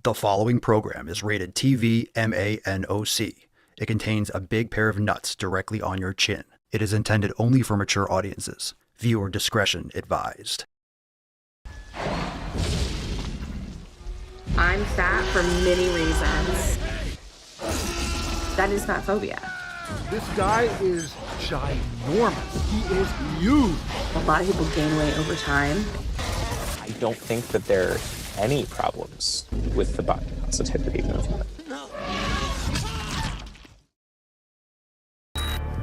The following program is rated TV MANOC. It contains a big pair of nuts directly on your chin. It is intended only for mature audiences. Viewer discretion advised. I'm fat for many reasons. That is fat phobia. This guy is ginormous. He is huge. A lot of people gain weight over time. I don't think that there are any problems with the body positivity movement.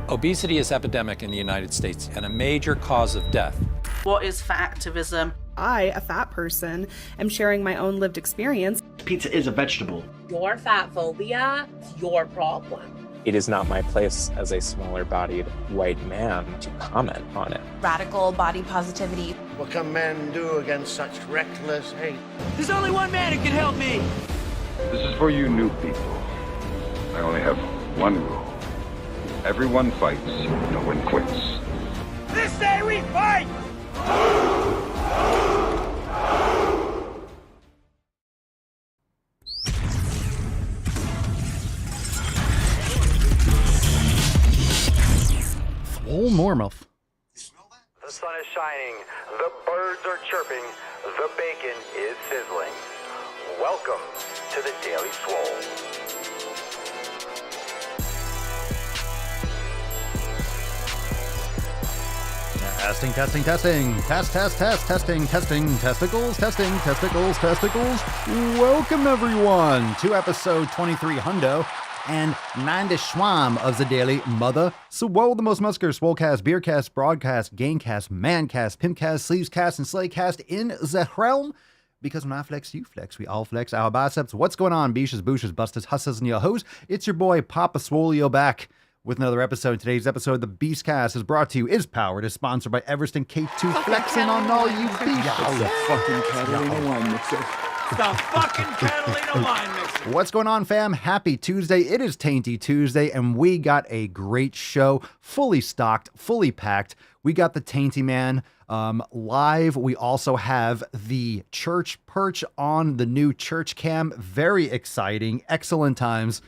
Obesity is epidemic in the United States and a major cause of death. What is fat activism? I, a fat person, am sharing my own lived experience. Pizza is a vegetable. Your fat phobia is your problem. It is not my place as a smaller-bodied white man to comment on it. Radical body positivity. What can men do against such reckless hate? There's only one man who can help me. This is for you new people. I only have one rule. Everyone fights, no one quits. This day we fight! Swole Normuth. The sun is shining, the birds are chirping, the bacon is sizzling. Welcome to the Daily Swole. Testing. Testing, testicles. Welcome, everyone, to episode 23 hundo and 90 schwam of the Daily Mother Swole, the most muscular Swolecast, Beercast, Broadcast, Gamecast, Mancast, Pimpcast, Sleevescast, and Slaycast in the realm. Because when I flex, you flex. We all flex our biceps. What's going on, beaches, booshes, busters, hustlers, and your hoes? It's your boy, Papa Swolio, back with another episode. Today's episode, the Beastcast, is brought to you, is powered, is sponsored by Everest and K2 flexing on all you beasts. The fucking Catalina wine mixer. The fucking Catalina wine mixer. What's going on, fam? Happy Tuesday. It is Tainty Tuesday, and we got a great show, fully stocked, fully packed. We got the Tainty Man live. We also have the church perch on the new church cam. Very exciting. Excellent times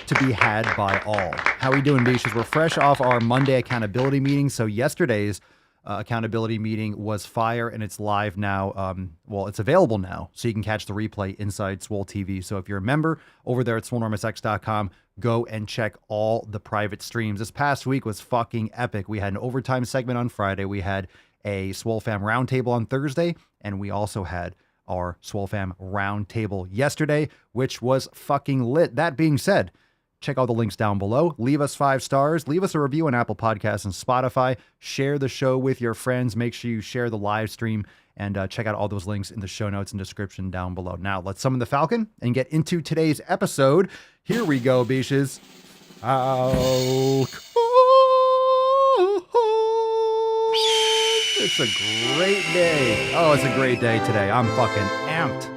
to be had by all. How we doing, beaches? We're fresh off our Monday accountability meeting. So yesterday's accountability meeting was fire, and it's live now. Well, it's available now, so you can catch the replay inside Swole TV. So if you're a member over there at swolenormousx.com, go and check all the private streams. This past week was fucking epic. We had an overtime segment on Friday. We had a Swole Fam roundtable on Thursday, and we also had our Swole Fam roundtable yesterday, which was fucking lit. That being said, check all the links down below. Leave us 5 stars. Leave us a review on Apple Podcasts and Spotify. Share the show with your friends. Make sure you share the live stream, and check out all those links in the show notes and description down below. Now, let's summon the Falcon and get into today's episode. Here we go, beaches. It's a great day. Oh, it's a great day today. I'm fucking amped.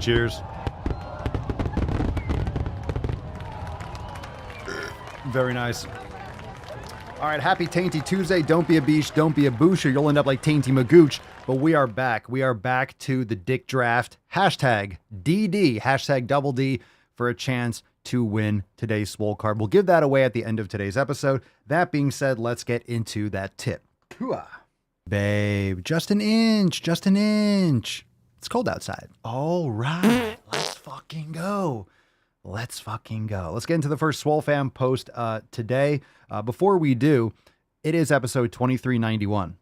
Cheers. Very nice. All right, happy Tainty Tuesday. Don't be a beach, don't be a boosher. You'll end up like Tainty Magooch. But we are back. We are back to the Dick Draft. Hashtag DD, hashtag double D, for a chance to win today's Swole card. We'll give that away at the end of today's episode. That being said, let's get into that tip. Babe, just an inch. It's cold outside. All right, let's fucking go. Let's fucking go. Let's get into the first Swole Fam post today. Before we do, it is episode 2391.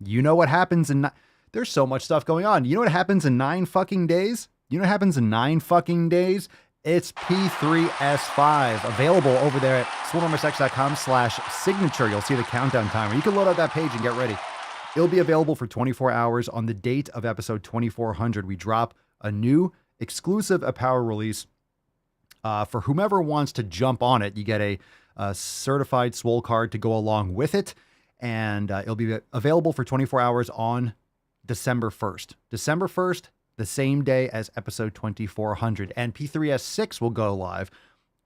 You know what happens in... There's so much stuff going on. You know what happens in 9 fucking days? You know what happens in 9 fucking days? It's P3S5, available over there at swolenormousx.com/signature. You'll see the countdown timer. You can load up that page and get ready. It'll be available for 24 hours on the date of episode 2400. We drop a new exclusive apparel release for whomever wants to jump on it. You get a certified Swole card to go along with it, and it'll be available for 24 hours on December 1st. December 1st, the same day as episode 2400, and P3S6 will go live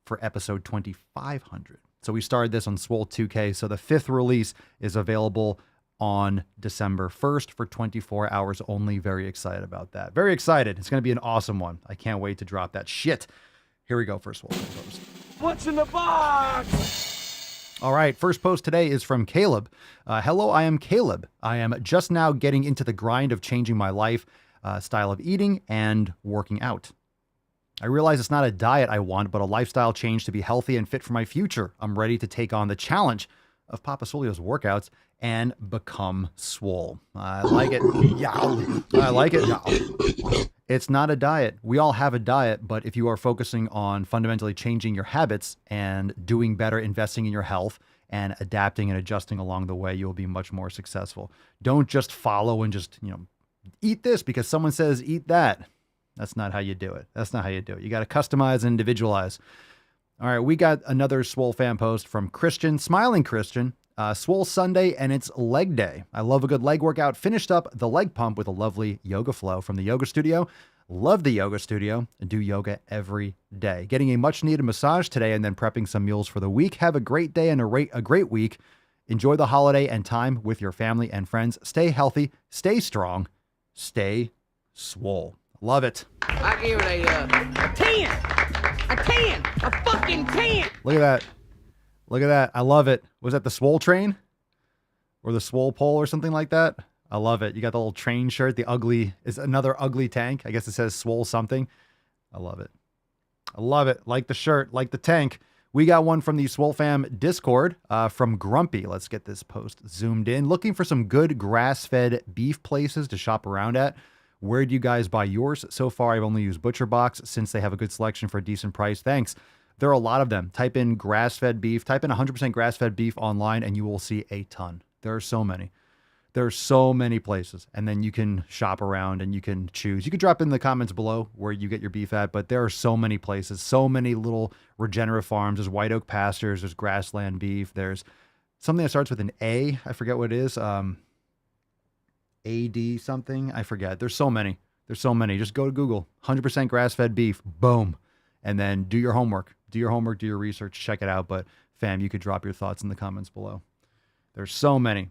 for episode 2500. So we started this on Swole 2K, so the 5th release is available on December 1st for 24 hours only. Very excited about that. Very excited. It's going to be an awesome one. I can't wait to drop that shit. Here we go for Swole post. What's in the box? All right, first post today is from Caleb. Hello, I am Caleb. I am just now getting into the grind of changing my life, style of eating, and working out. I realize it's not a diet I want, but a lifestyle change to be healthy and fit for my future. I'm ready to take on the challenge of Papa Swolio's workouts and become swole. I like it. Yeah, I like it. Yeah. It's not a diet. We all have a diet, but if you are focusing on fundamentally changing your habits and doing better, investing in your health and adapting and adjusting along the way, you'll be much more successful. Don't just follow and just, eat this because someone says eat that. That's not how you do it. That's not how you do it. You got to customize and individualize. All right, we got another Swole fan post from Christian, Smiling Christian. Swole Sunday and it's leg day. I love a good leg workout. Finished up the leg pump with a lovely yoga flow from the yoga studio. Love the yoga studio and do yoga every day. Getting a much needed massage today and then prepping some meals for the week. Have a great day and a great week. Enjoy the holiday and time with your family and friends. Stay healthy, stay strong, stay swole. Love it. I give it a 10. A 10. A fucking 10. Look at that. Look at that. I love it. Was that the Swole train or the Swole pole or something like that? I love it. You got the little train shirt. The ugly is another ugly tank. I guess it says Swole something. I love it. I love it. Like the shirt, like the tank. We got one from the Swole Fam Discord from Grumpy. Let's get this post zoomed in. Looking for some good grass-fed beef places to shop around at. Where do you guys buy yours? So far, I've only used Butcher Box since they have a good selection for a decent price. Thanks. There are a lot of them. Type in grass-fed beef, type in 100% grass-fed beef online, and you will see a ton. There are so many. There are so many places. And then you can shop around and you can choose. You can drop in the comments below where you get your beef at, but there are so many places, so many little regenerative farms. There's White Oak Pastures, there's Grassland Beef, there's something that starts with an A. I forget what it is. AD something. I forget. There's so many. There's so many. Just go to Google. 100% grass-fed beef. Boom. And then do your homework. Do your homework, do your research, check it out. But fam, you could drop your thoughts in the comments below. There's so many,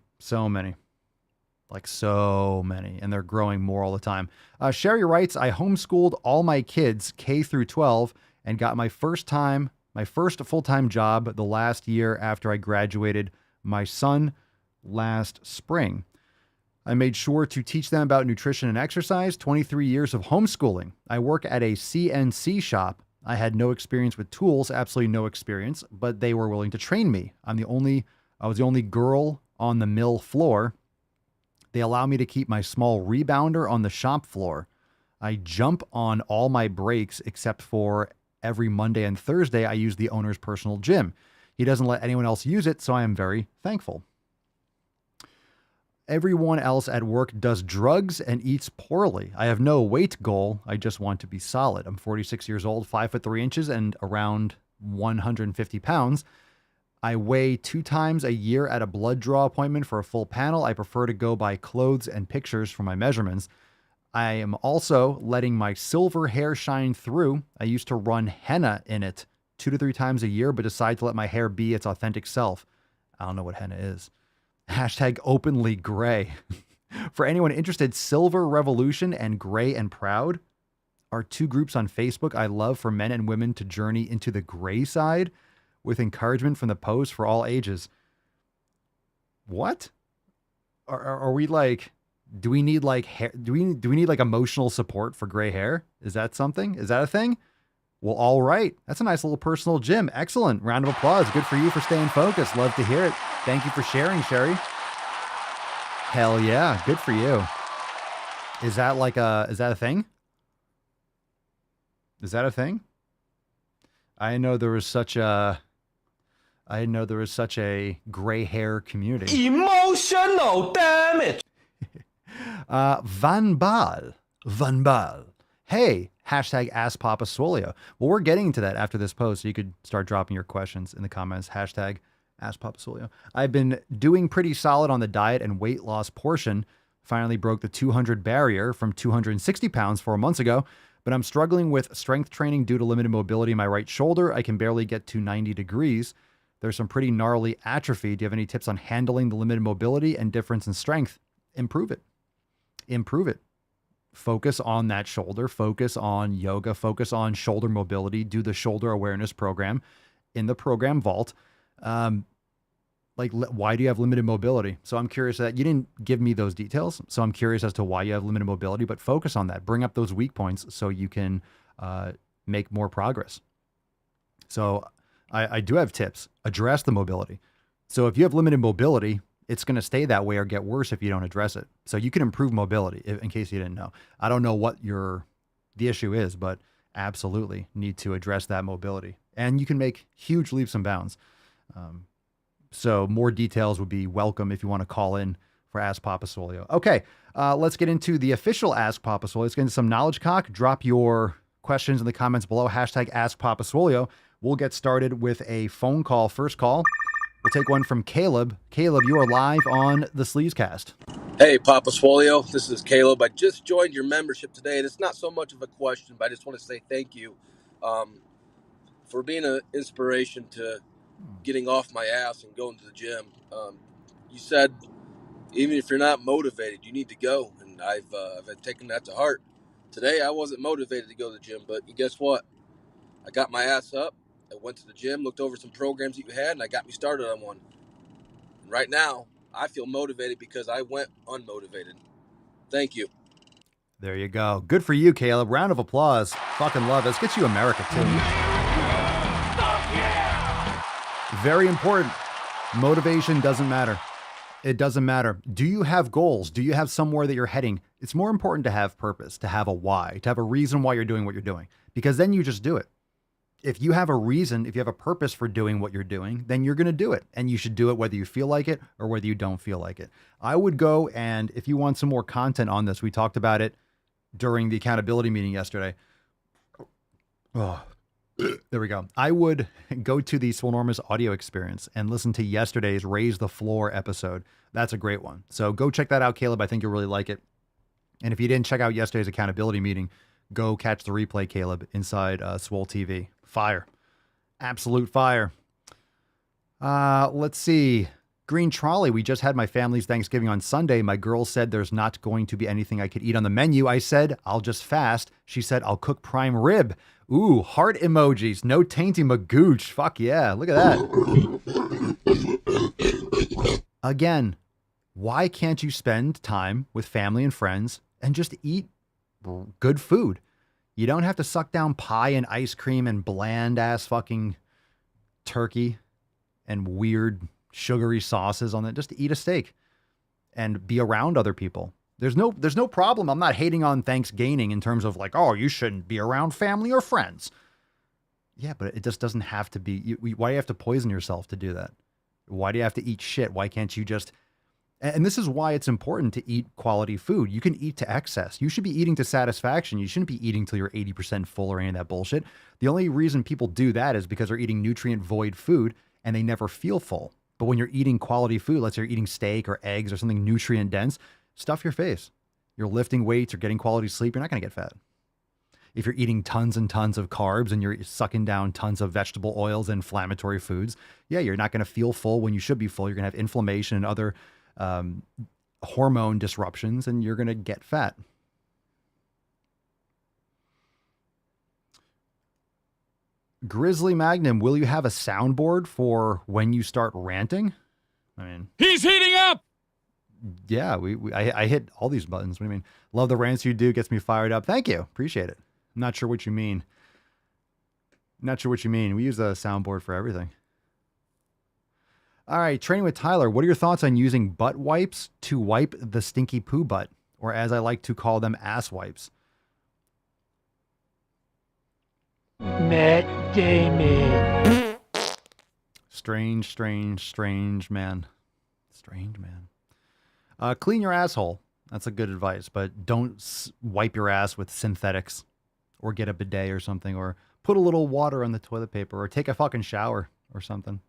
like so many, and they're growing more all the time. Sherry writes, I homeschooled all my kids K through 12 and got my first full-time job the last year after I graduated my son last spring. I made sure to teach them about nutrition and exercise. 23 years of homeschooling. I work at a CNC shop. I had no experience with tools, absolutely no experience, but they were willing to train me. I was the only girl on the mill floor. They allow me to keep my small rebounder on the shop floor. I jump on all my breaks except for every Monday and Thursday I use the owner's personal gym. He doesn't let anyone else use it, so I am very thankful. Everyone else at work does drugs and eats poorly. I have no weight goal. I just want to be solid. I'm 46 years old, 5'3" and around 150 pounds. I weigh 2 times a year at a blood draw appointment for a full panel. I prefer to go by clothes and pictures for my measurements. I am also letting my silver hair shine through. I used to run henna in it 2 to 3 times a year, but decide to let my hair be its authentic self. I don't know what henna is. Hashtag openly gray. For anyone interested, Silver Revolution and Gray and Proud are 2 groups on Facebook I love for men and women to journey into the gray side with encouragement from the post for all ages. What? Are we like, do we need like hair? Do we need like emotional support for gray hair? Is that something? Is that a thing? Well, all right. That's a nice little personal gym. Excellent. Round of applause. Good for you for staying focused. Love to hear it. Thank you for sharing, Sherry. Hell yeah. Good for you. Is that a thing? Is that a thing? I didn't know there was such a gray hair community. Emotional damage. Van Baal. Hey, hashtag Ask Papa Swolio. Well, we're getting into that after this post, so you could start dropping your questions in the comments. Hashtag Ask Papa Swolio. I've been doing pretty solid on the diet and weight loss portion. Finally broke the 200 barrier from 260 pounds 4 months ago, but I'm struggling with strength training due to limited mobility in my right shoulder. I can barely get to 90 degrees. There's some pretty gnarly atrophy. Do you have any tips on handling the limited mobility and difference in strength? Improve it. Focus on that shoulder, focus on yoga, focus on shoulder mobility, do the shoulder awareness program in the program vault. Why do you have limited mobility? So I'm curious that you didn't give me those details. So I'm curious as to why you have limited mobility, but focus on that, bring up those weak points so you can make more progress. So I do have tips. Address the mobility. So if you have limited mobility, it's going to stay that way or get worse if you don't address it. So you can improve mobility, in case you didn't know. I don't know what the issue is, but absolutely need to address that mobility. And you can make huge leaps and bounds. So more details would be welcome if you want to call in for Ask Papa Swolio. Okay, let's get into the official Ask Papa Swolio. Let's get into some knowledge cock. Drop your questions in the comments below. Hashtag Ask Papa Swolio. We'll get started with a phone call. First call. We'll take one from Caleb. Caleb, you are live on the Sleazecast. Hey, Papa Swolio. This is Caleb. I just joined your membership today, and it's not so much of a question, but I just want to say thank you for being an inspiration to getting off my ass and going to the gym. You said even if you're not motivated, you need to go, and I've taken that to heart. Today, I wasn't motivated to go to the gym, but guess what? I got my ass up. I went to the gym, looked over some programs that you had, and I got me started on one. And right now, I feel motivated because I went unmotivated. Thank you. There you go. Good for you, Caleb. Round of applause. Fucking love it. Let's get you America, too. Very important. Motivation doesn't matter. It doesn't matter. Do you have goals? Do you have somewhere that you're heading? It's more important to have purpose, to have a why, to have a reason why you're doing what you're doing, because then you just do it. If you have a reason, if you have a purpose for doing what you're doing, then you're going to do it. And you should do it whether you feel like it or whether you don't feel like it. I would go, and if you want some more content on this, we talked about it during the accountability meeting yesterday. Oh, there we go. I would go to the Swolenormous audio experience and listen to yesterday's Raise the Floor episode. That's a great one. So go check that out, Caleb. I think you'll really like it. And if you didn't check out yesterday's accountability meeting, go catch the replay, Caleb, inside Swole TV. Fire. Absolute fire. Let's see. Green Trolley. We just had my family's Thanksgiving on Sunday. My girl said there's not going to be anything I could eat on the menu. I said, I'll just fast. She said, I'll cook prime rib. Ooh, heart emojis. No tainty magooch. Fuck yeah. Look at that. Again, why can't you spend time with family and friends and just eat good food? You don't have to suck down pie and ice cream and bland ass fucking turkey and weird sugary sauces on it. Just eat a steak and be around other people. There's no problem. I'm not hating on Thanksgiving in terms of like, oh, you shouldn't be around family or friends. Yeah, but it just doesn't have to be. Why do you have to poison yourself to do that? Why do you have to eat shit? Why can't you just... And this is why it's important to eat quality food. You can eat to excess. You should be eating to satisfaction. You shouldn't be eating till you're 80% full or any of that bullshit. The only reason people do that is because they're eating nutrient void food and they never feel full. But when you're eating quality food, let's say you're eating steak or eggs or something nutrient dense, stuff your face. You're lifting weights or getting quality sleep, you're not going to get fat. If you're eating tons and tons of carbs and you're sucking down tons of vegetable oils and inflammatory foods, yeah, you're not going to feel full when you should be full. You're going to have inflammation and other hormone disruptions, and you're going to get fat. Grizzly Magnum, will you have a soundboard for when you start ranting? I mean, he's heating up. Yeah, I hit all these buttons. What do you mean? Love the rants you do. Gets me fired up. Thank you. Appreciate it. I'm not sure what you mean. Not sure what you mean. We use a soundboard for everything. All right, training with Tyler. What are your thoughts on using butt wipes to wipe the stinky poo butt, or as I like to call them, ass wipes? Matt Damon. Strange man. Strange man. Clean your asshole. That's a good advice, but don't wipe your ass with synthetics or get a bidet or something, or put a little water on the toilet paper, or take a fucking shower or something.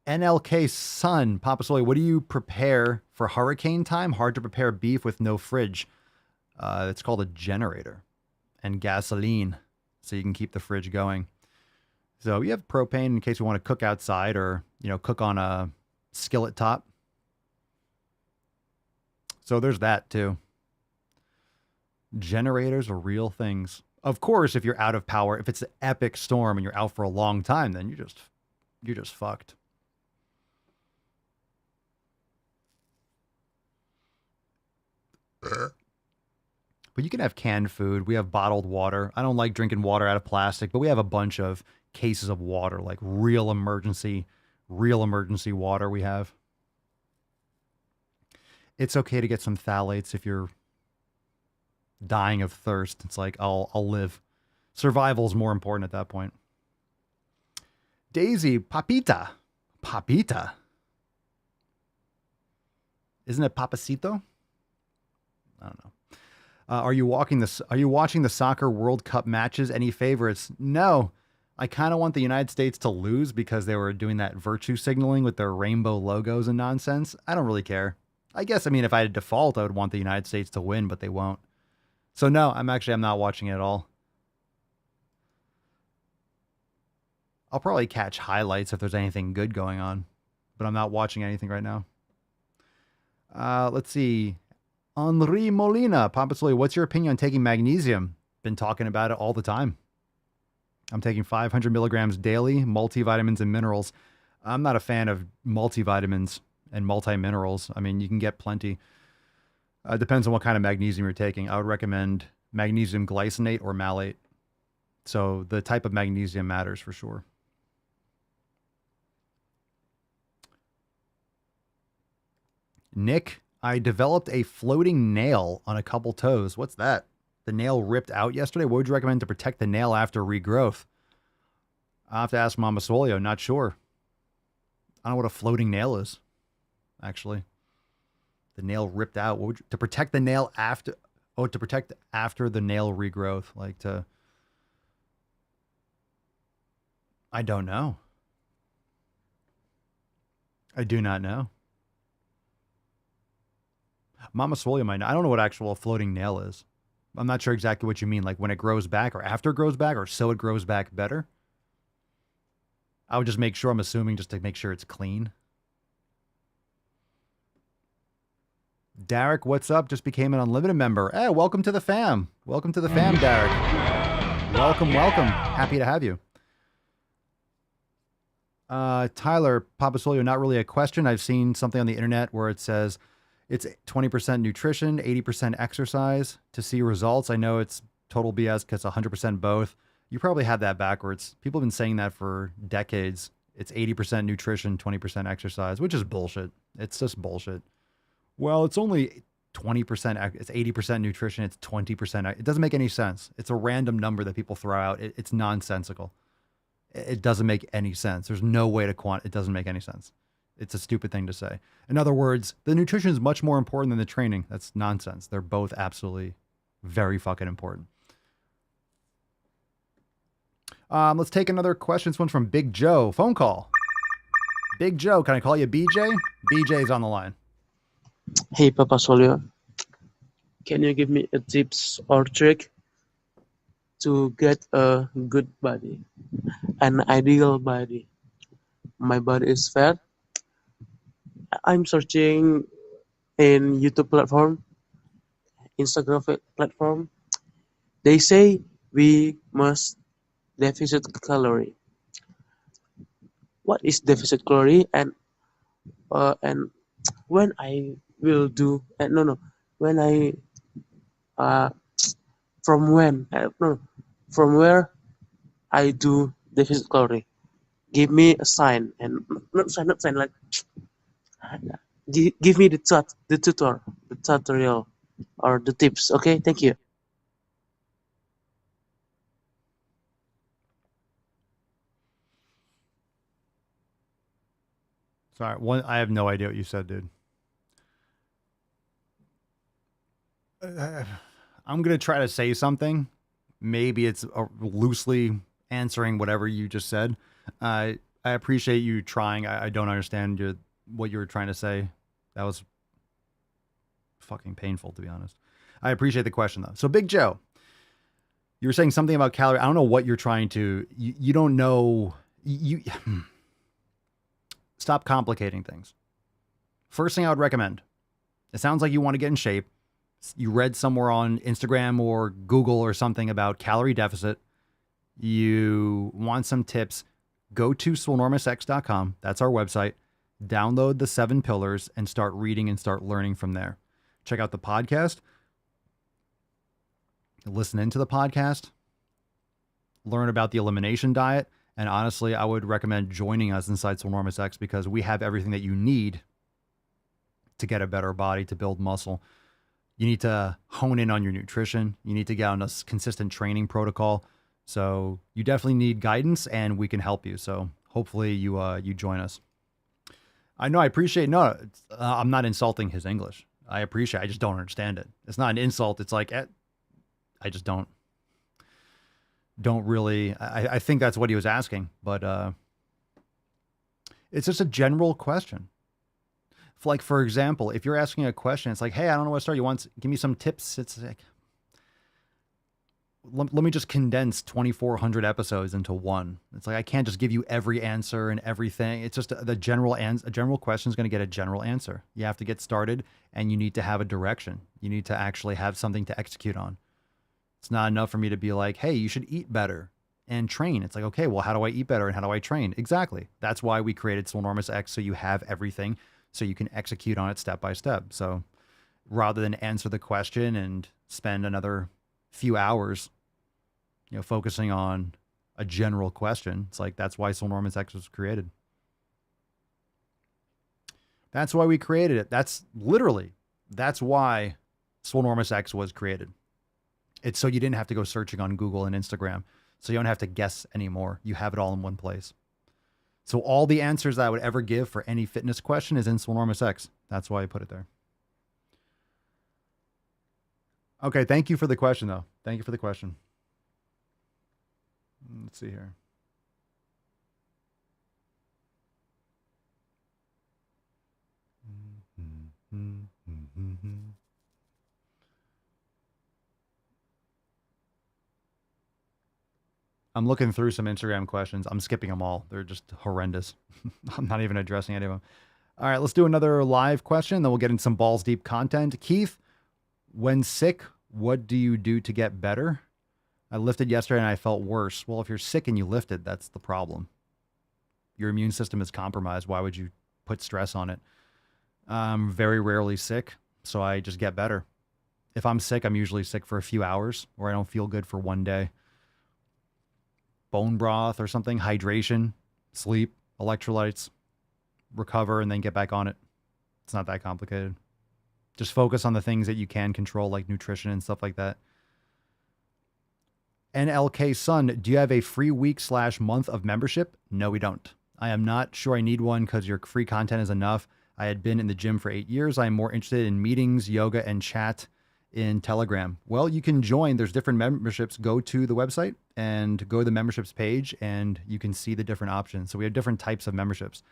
NLK Sun, Papa Soy, what do you prepare for hurricane time? Hard to prepare beef with no fridge. It's called a generator and gasoline, so you can keep the fridge going. So you have propane in case you want to cook outside or, cook on a skillet top. So there's that too. Generators are real things. Of course, if you're out of power, if it's an epic storm and you're out for a long time, then you're just fucked. But you can have canned food. We have bottled water. I don't like drinking water out of plastic, but we have a bunch of cases of water, like real emergency water we have. It's okay to get some phthalates if you're dying of thirst. It's like, I'll live. Survival is more important at that point. Daisy, papita. Isn't it papacito? I don't know. Are you watching the soccer World Cup matches? Any favorites? No. I kind of want the United States to lose because they were doing that virtue signaling with their rainbow logos and nonsense. I don't really care. I guess, if I had default, I would want the United States to win, but they won't. So no, I'm not watching it at all. I'll probably catch highlights if there's anything good going on, but I'm not watching anything right now. Let's see. Henri Molina, Papa Soy, what's your opinion on taking magnesium? Been talking about it all the time. I'm taking 500 milligrams daily, multivitamins and minerals. I'm not a fan of multivitamins and multi-minerals. You can get plenty. Depends on what kind of magnesium you're taking. I would recommend magnesium glycinate or malate. So the type of magnesium matters for sure. Nick, I developed a floating nail on a couple toes. What's that? The nail ripped out yesterday? What would you recommend to protect the nail after regrowth? I'll have to ask Mama Swole. Not sure. I don't know what a floating nail is, actually. The nail ripped out. What would to protect the nail after? Oh, to protect after the nail regrowth. I don't know. I do not know. Mama Swole might know. I don't know what actual floating nail is. I'm not sure exactly what you mean. Like when it grows back or after it grows back or so it grows back better. I would just make sure, I'm assuming just to make sure it's clean. Derek, what's up? Just became an unlimited member. Hey, welcome to the fam. Welcome to the fam, Derek. Welcome. Happy to have you. Tyler, Papa Solio, not really a question. I've seen something on the internet where it says it's 20% nutrition, 80% exercise to see results. I know it's total BS because 100% both. You probably had that backwards. People have been saying that for decades. It's 80% nutrition, 20% exercise, which is bullshit. It's just bullshit. Well, it's only 20%. It's 80% nutrition. It's 20%. It doesn't make any sense. It's a random number that people throw out. It's nonsensical. It doesn't make any sense. There's no way to it doesn't make any sense. It's a stupid thing to say. In other words, the nutrition is much more important than the training. That's nonsense. They're both absolutely very fucking important. Let's take another question. This one's from Big Joe. Phone call. Big Joe, can I call you BJ? BJ's on the line. Hey, Papa Solio. Can you give me a tips or trick to get a good body, an ideal body? My body is fat. I'm searching in YouTube platform, Instagram platform. They say we must deficit calorie. What is deficit calorie and when I will do when I from when from where I do deficit calorie. Give me a sign and not sign like give me the tutorial or the tips. Okay, thank you. Sorry, I have no idea what you said, dude. I'm gonna try to say something. Maybe it's loosely answering whatever you just said. I appreciate you trying. I don't understand what you were trying to say. That was fucking painful, to be honest. I appreciate the question though. So Big Joe, you were saying something about calorie. I don't know what you're trying to. You don't know. You stop complicating things. First thing I would recommend. It sounds like you want to get in shape. You read somewhere on Instagram or Google or something about calorie deficit. You want some tips. Go to swolenormousx.com. That's our website. Download the 7 pillars and start reading and start learning from there. Check out the podcast. Listen into the podcast. Learn about the elimination diet. And honestly, I would recommend joining us inside Swolenormous X because we have everything that you need to get a better body, to build muscle. You need to hone in on your nutrition. You need to get on a consistent training protocol. So you definitely need guidance and we can help you. So hopefully you join us. I know I appreciate, no, I'm not insulting his English. I appreciate, I just don't understand it. It's not an insult. It's like, I just don't really, I think that's what he was asking, but it's just a general question. Like, for example, if you're asking a question, it's like, hey, I don't know what to start. You want, give me some tips. It's like, let me just condense 2,400 episodes into one. It's like, I can't just give you every answer and everything. It's just a general question is going to get a general answer. You have to get started and you need to have a direction. You need to actually have something to execute on. It's not enough for me to be like, hey, you should eat better and train. It's like, okay, well, how do I eat better and how do I train? Exactly. That's why we created Swolenormous X, so you have everything, so you can execute on it step by step. So rather than answer the question and spend another few hours, focusing on a general question, it's like, that's why Swolenormous X was created. That's why we created it. That's why Swolenormous X was created. It's so you didn't have to go searching on Google and Instagram. So you don't have to guess anymore. You have it all in one place. So all the answers that I would ever give for any fitness question is in Swolenormous X. That's why I put it there. Okay, thank you for the question, though. Thank you for the question. Let's see here. I'm looking through some Instagram questions. I'm skipping them all. They're just horrendous. I'm not even addressing any of them. All right, let's do another live question. Then we'll get into some balls deep content. Keith, when sick, what do you do to get better? I lifted yesterday and I felt worse. Well, if you're sick and you lifted, that's the problem. Your immune system is compromised. Why would you put stress on it? I'm very rarely sick, so I just get better. If I'm sick, I'm usually sick for a few hours or I don't feel good for one day. Bone broth or something, hydration, sleep, electrolytes, recover, and then get back on it. It's not that complicated. Just focus on the things that you can control, like nutrition and stuff like that. NLK Sun, do you have a free week/month of membership? No, we don't. I am not sure I need one because your free content is enough. I had been in the gym for 8 years. I am more interested in meetings, yoga, and chat in Telegram. Well, you can join. There's different memberships. Go to the website and go to the memberships page and you can see the different options. So we have different types of memberships.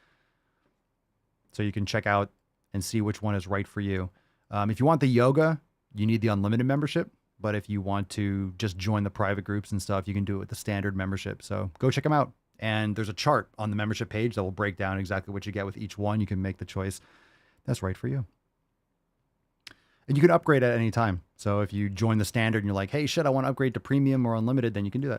So you can check out and see which one is right for you. If you want the yoga, you need the unlimited membership. But if you want to just join the private groups and stuff, you can do it with the standard membership. So go check them out. And there's a chart on the membership page that will break down exactly what you get with each one. You can make the choice that's right for you. And you can upgrade at any time. So if you join the standard and you're like, hey, shit, I want to upgrade to premium or unlimited, then you can do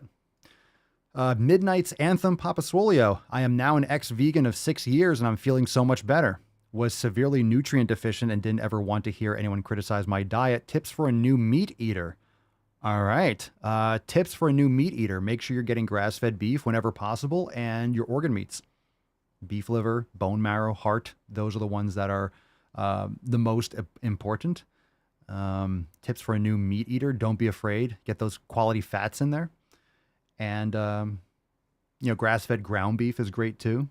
that. Midnight's Anthem Papa Swolio. I am now an ex-vegan of 6 years and I'm feeling so much better. Was severely nutrient deficient and didn't ever want to hear anyone criticize my diet. Tips for a new meat eater. All right. Tips for a new meat eater. Make sure you're getting grass-fed beef whenever possible and your organ meats. Beef liver, bone marrow, heart. Those are the ones that are the most important. Tips for a new meat eater. Don't be afraid. Get those quality fats in there. And, grass-fed ground beef is great too.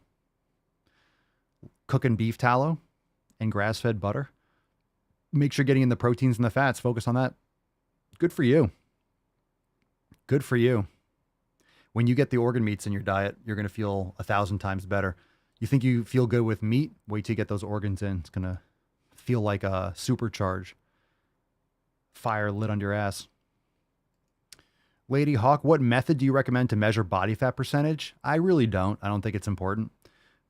Cooking beef tallow and grass-fed butter. Make sure you're getting in the proteins and the fats. Focus on that. Good for you. Good for you. When you get the organ meats in your diet, you're going to feel 1,000 times better. You think you feel good with meat? Wait till you get those organs in. It's going to feel like a supercharge. Fire lit under your ass. Lady Hawk, what method do you recommend to measure body fat percentage? I really don't. I don't think it's important.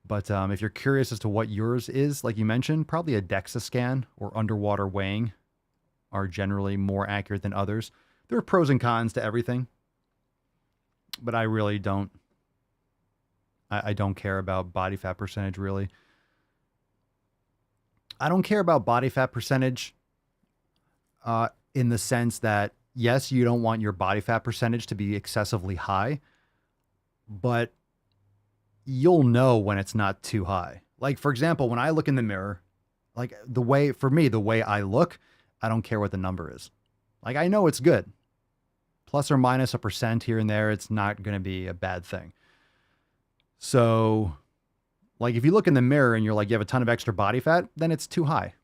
But if you're curious as to what yours is, like you mentioned, probably a DEXA scan or underwater weighing are generally more accurate than others. There are pros and cons to everything, but I really don't. I don't care about body fat percentage, really. I don't care about body fat percentage in the sense that, yes, you don't want your body fat percentage to be excessively high, but you'll know when it's not too high. Like, for example, when I look in the mirror, like the way I look, I don't care what the number is. Like, I know it's good. Plus or minus a percent here and there, it's not going to be a bad thing. So, like, if you look in the mirror and you're like, you have a ton of extra body fat, then it's too high.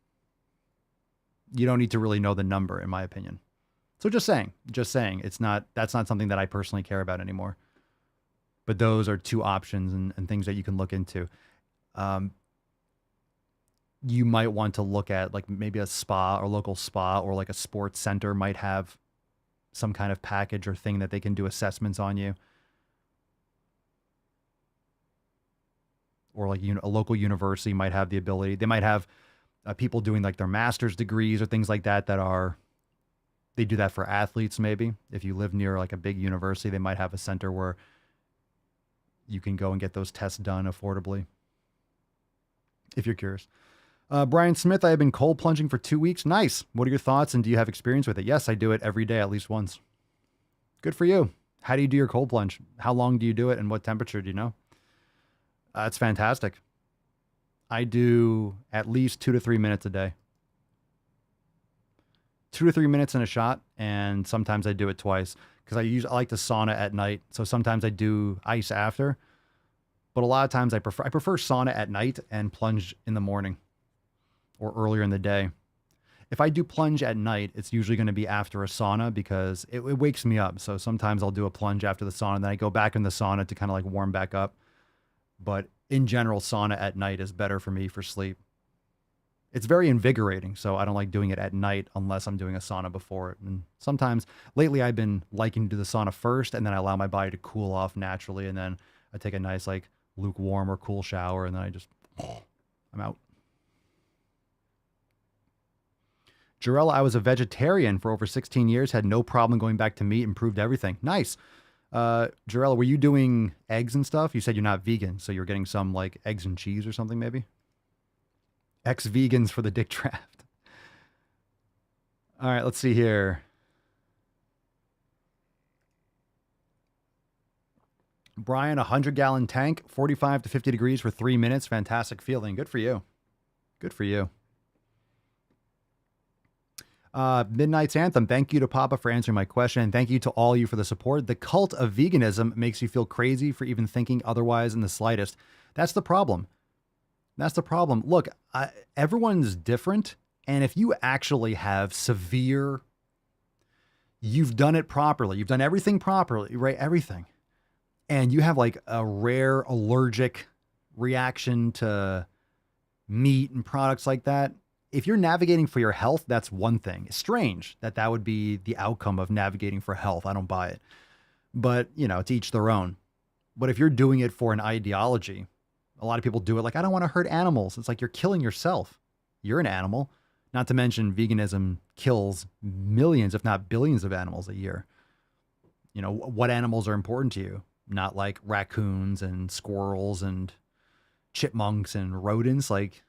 You don't need to really know the number, in my opinion. So just saying, that's not something that I personally care about anymore. But those are two options and things that you can look into. You might want to look at like maybe a spa or local spa or like a sports center might have some kind of package or thing that they can do assessments on you. Or like a local university might have the ability. They might have people doing like their master's degrees or things like that they do that for athletes maybe. If you live near like a big university, they might have a center where you can go and get those tests done affordably. If you're curious. Brian Smith, I have been cold plunging for 2 weeks. Nice. What are your thoughts and do you have experience with it? Yes, I do it every day, at least once. Good for you. How do you do your cold plunge? How long do you do it and what temperature do you know? It's fantastic. I do at least 2 to 3 minutes a day. 2 to 3 minutes in a shot, and sometimes I do it twice because I like to sauna at night. So sometimes I do ice after, but a lot of times I prefer sauna at night and plunge in the morning or earlier in the day. If I do plunge at night, it's usually going to be after a sauna because it wakes me up. So sometimes I'll do a plunge after the sauna, and then I go back in the sauna to kind of like warm back up. But in general, sauna at night is better for me for sleep. It's very invigorating, so I don't like doing it at night unless I'm doing a sauna before it. And sometimes, lately, I've been liking to do the sauna first, and then I allow my body to cool off naturally, and then I take a nice, like, lukewarm or cool shower, and then I'm out. Jarella, I was a vegetarian for over 16 years, had no problem going back to meat, improved everything. Nice. Jarella, were you doing eggs and stuff? You said you're not vegan, so you're getting some, like, eggs and cheese or something, maybe? Ex-vegans for the dick draft. All right, let's see here. Brian, 100-gallon tank, 45 to 50 degrees for 3 minutes. Fantastic feeling. Good for you. Good for you. Midnight's Anthem. Thank you to Papa for answering my question. And thank you to all you for the support. The cult of veganism makes you feel crazy for even thinking otherwise in the slightest. That's the problem. That's the problem. Look, everyone's different. And if you actually have you've done it properly. You've done everything properly, right? Everything. And you have like a rare allergic reaction to meat and products like that. If you're navigating for your health, that's one thing. It's strange that would be the outcome of navigating for health. I don't buy it. But, to each their own. But if you're doing it for an ideology, a lot of people do it like, I don't want to hurt animals. It's like you're killing yourself. You're an animal. Not to mention veganism kills millions, if not billions of animals a year. What animals are important to you? Not like raccoons and squirrels and chipmunks and rodents. Like,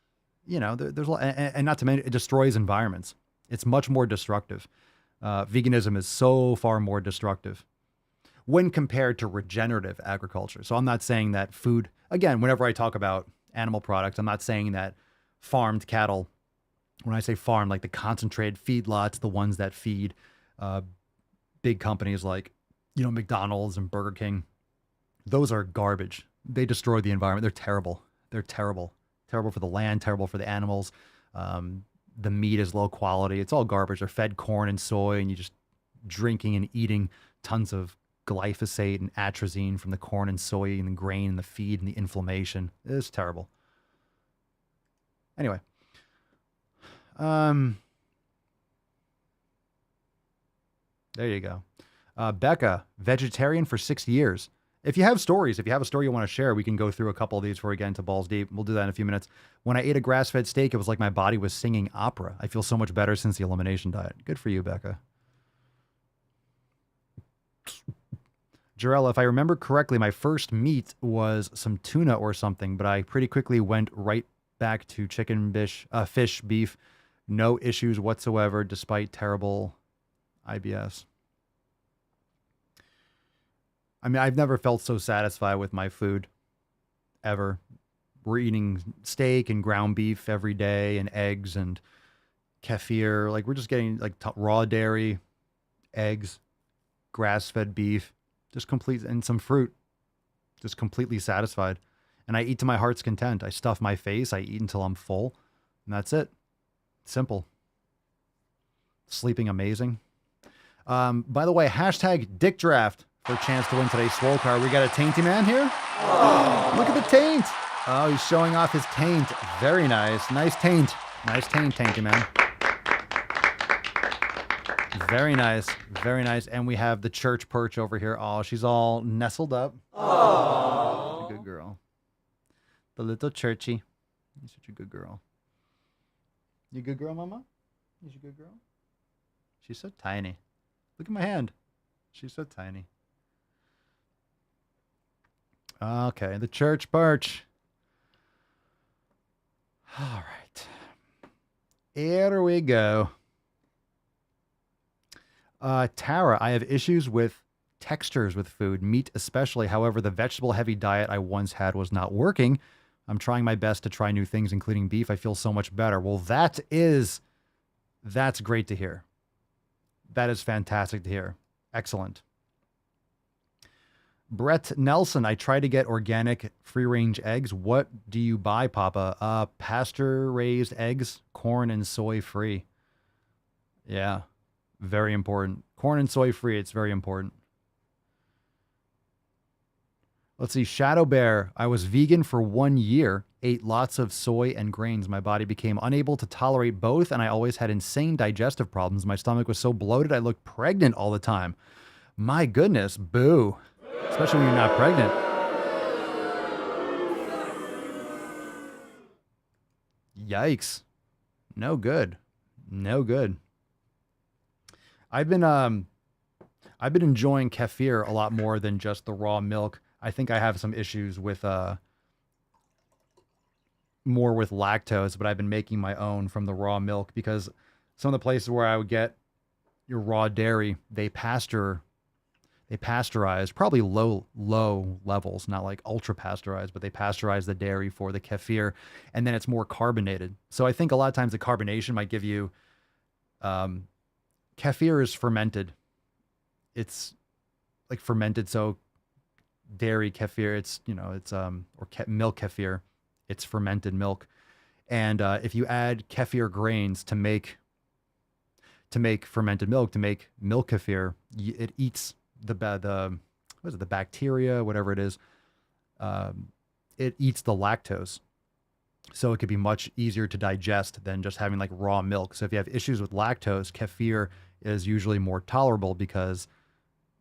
there's a lot, and not to mention it destroys environments. It's much more destructive. Veganism is so far more destructive when compared to regenerative agriculture. So I'm not saying that food, again, whenever I talk about animal products, I'm not saying that farmed cattle, when I say farm, like the concentrated feedlots, the ones that feed big companies like, McDonald's and Burger King, those are garbage. They destroy the environment. They're terrible. They're terrible. Terrible for the land, terrible for the animals. The meat is low quality. It's all garbage. They're fed corn and soy, and you're just drinking and eating tons of glyphosate and atrazine from the corn and soy and the grain and the feed and the inflammation. It's terrible. Anyway. There you go. Becca, vegetarian for 6 years. If you have stories, if you have a story you want to share, we can go through a couple of these before we get into balls deep. We'll do that in a few minutes. When I ate a grass-fed steak, it was like my body was singing opera. I feel so much better since the elimination diet. Good for you, Becca. Jarella, if I remember correctly, my first meat was some tuna or something, but I pretty quickly went right back to chicken, fish, beef. No issues whatsoever, despite terrible IBS. I mean, I've never felt so satisfied with my food, ever. We're eating steak and ground beef every day and eggs and kefir. Like, we're just getting like raw dairy, eggs, grass-fed beef, just complete, and some fruit. Just completely satisfied. And I eat to my heart's content. I stuff my face. I eat until I'm full. And that's it. Simple. Sleeping amazing. By the way, hashtag dick draft for a chance to win today's Swole card. We got a tainty man here. Oh, look at the taint. Oh, he's showing off his taint. Very nice. Nice taint. Nice taint, tainty man. Very nice. Very nice. And we have the church perch over here. Oh, she's all nestled up. Oh, good girl. The little churchy. You're such a good girl. You a good girl, Mama? She's a good girl? She's so tiny. Look at my hand. She's so tiny. Okay, the church perch. All right. Here we go. Tara, I have issues with textures with food, meat especially. However, the vegetable-heavy diet I once had was not working. I'm trying my best to try new things, including beef. I feel so much better. Well, that's great to hear. That is fantastic to hear. Excellent. Brett Nelson, I try to get organic free-range eggs. What do you buy, Papa? Pasture-raised eggs, corn and soy free. Yeah, very important. Corn and soy free, it's very important. Let's see, Shadow Bear. I was vegan for 1 year, ate lots of soy and grains. My body became unable to tolerate both, and I always had insane digestive problems. My stomach was so bloated, I looked pregnant all the time. My goodness, boo. Especially when you're not pregnant. Yikes. No good. No good. I've been enjoying kefir a lot more than just the raw milk. I think I have some issues with more with lactose, but I've been making my own from the raw milk because some of the places where I would get your raw dairy, they pasteurize, probably low levels, not like ultra pasteurized, but they pasteurize the dairy for the kefir, and then it's more carbonated. So I think a lot of times the carbonation might give you, kefir is fermented. It's like fermented, so dairy kefir, it's, milk kefir, it's fermented milk. And if you add kefir grains to make fermented milk, to make milk kefir, it eats the bacteria, whatever it is. It eats the lactose. So it could be much easier to digest than just having like raw milk. So if you have issues with lactose, kefir is usually more tolerable because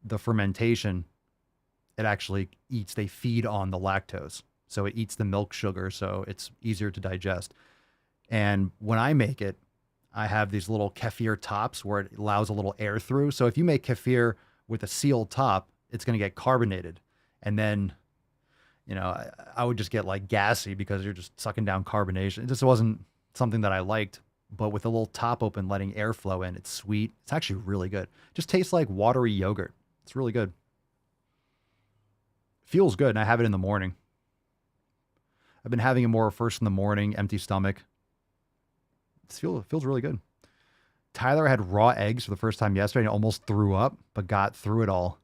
the fermentation, they feed on the lactose. So it eats the milk sugar, so it's easier to digest. And when I make it, I have these little kefir tops where it allows a little air through. So if you make kefir with a sealed top, it's going to get carbonated. And then, I would just get like gassy because you're just sucking down carbonation. It just wasn't something that I liked. but with a little top open, letting air flow in. It's sweet. It's actually really good. Just tastes like watery yogurt. It's really good. Feels good, and I have it in the morning. I've been having it more first in the morning, empty stomach. It feels really good. Tyler had raw eggs for the first time yesterday and almost threw up, but got through it all.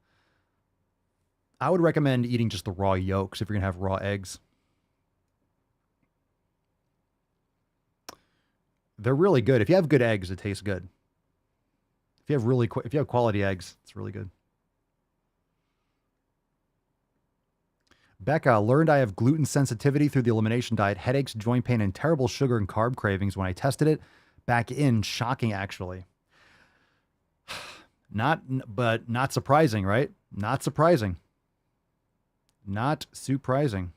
I would recommend eating just the raw yolks if you're going to have raw eggs. They're really good. If you have good eggs, it tastes good. If you have quality eggs, it's really good. Becca, learned I have gluten sensitivity through the elimination diet, headaches, joint pain, and terrible sugar and carb cravings when I tested it. Back in, shocking actually. Not surprising, right? Not surprising. Not surprising.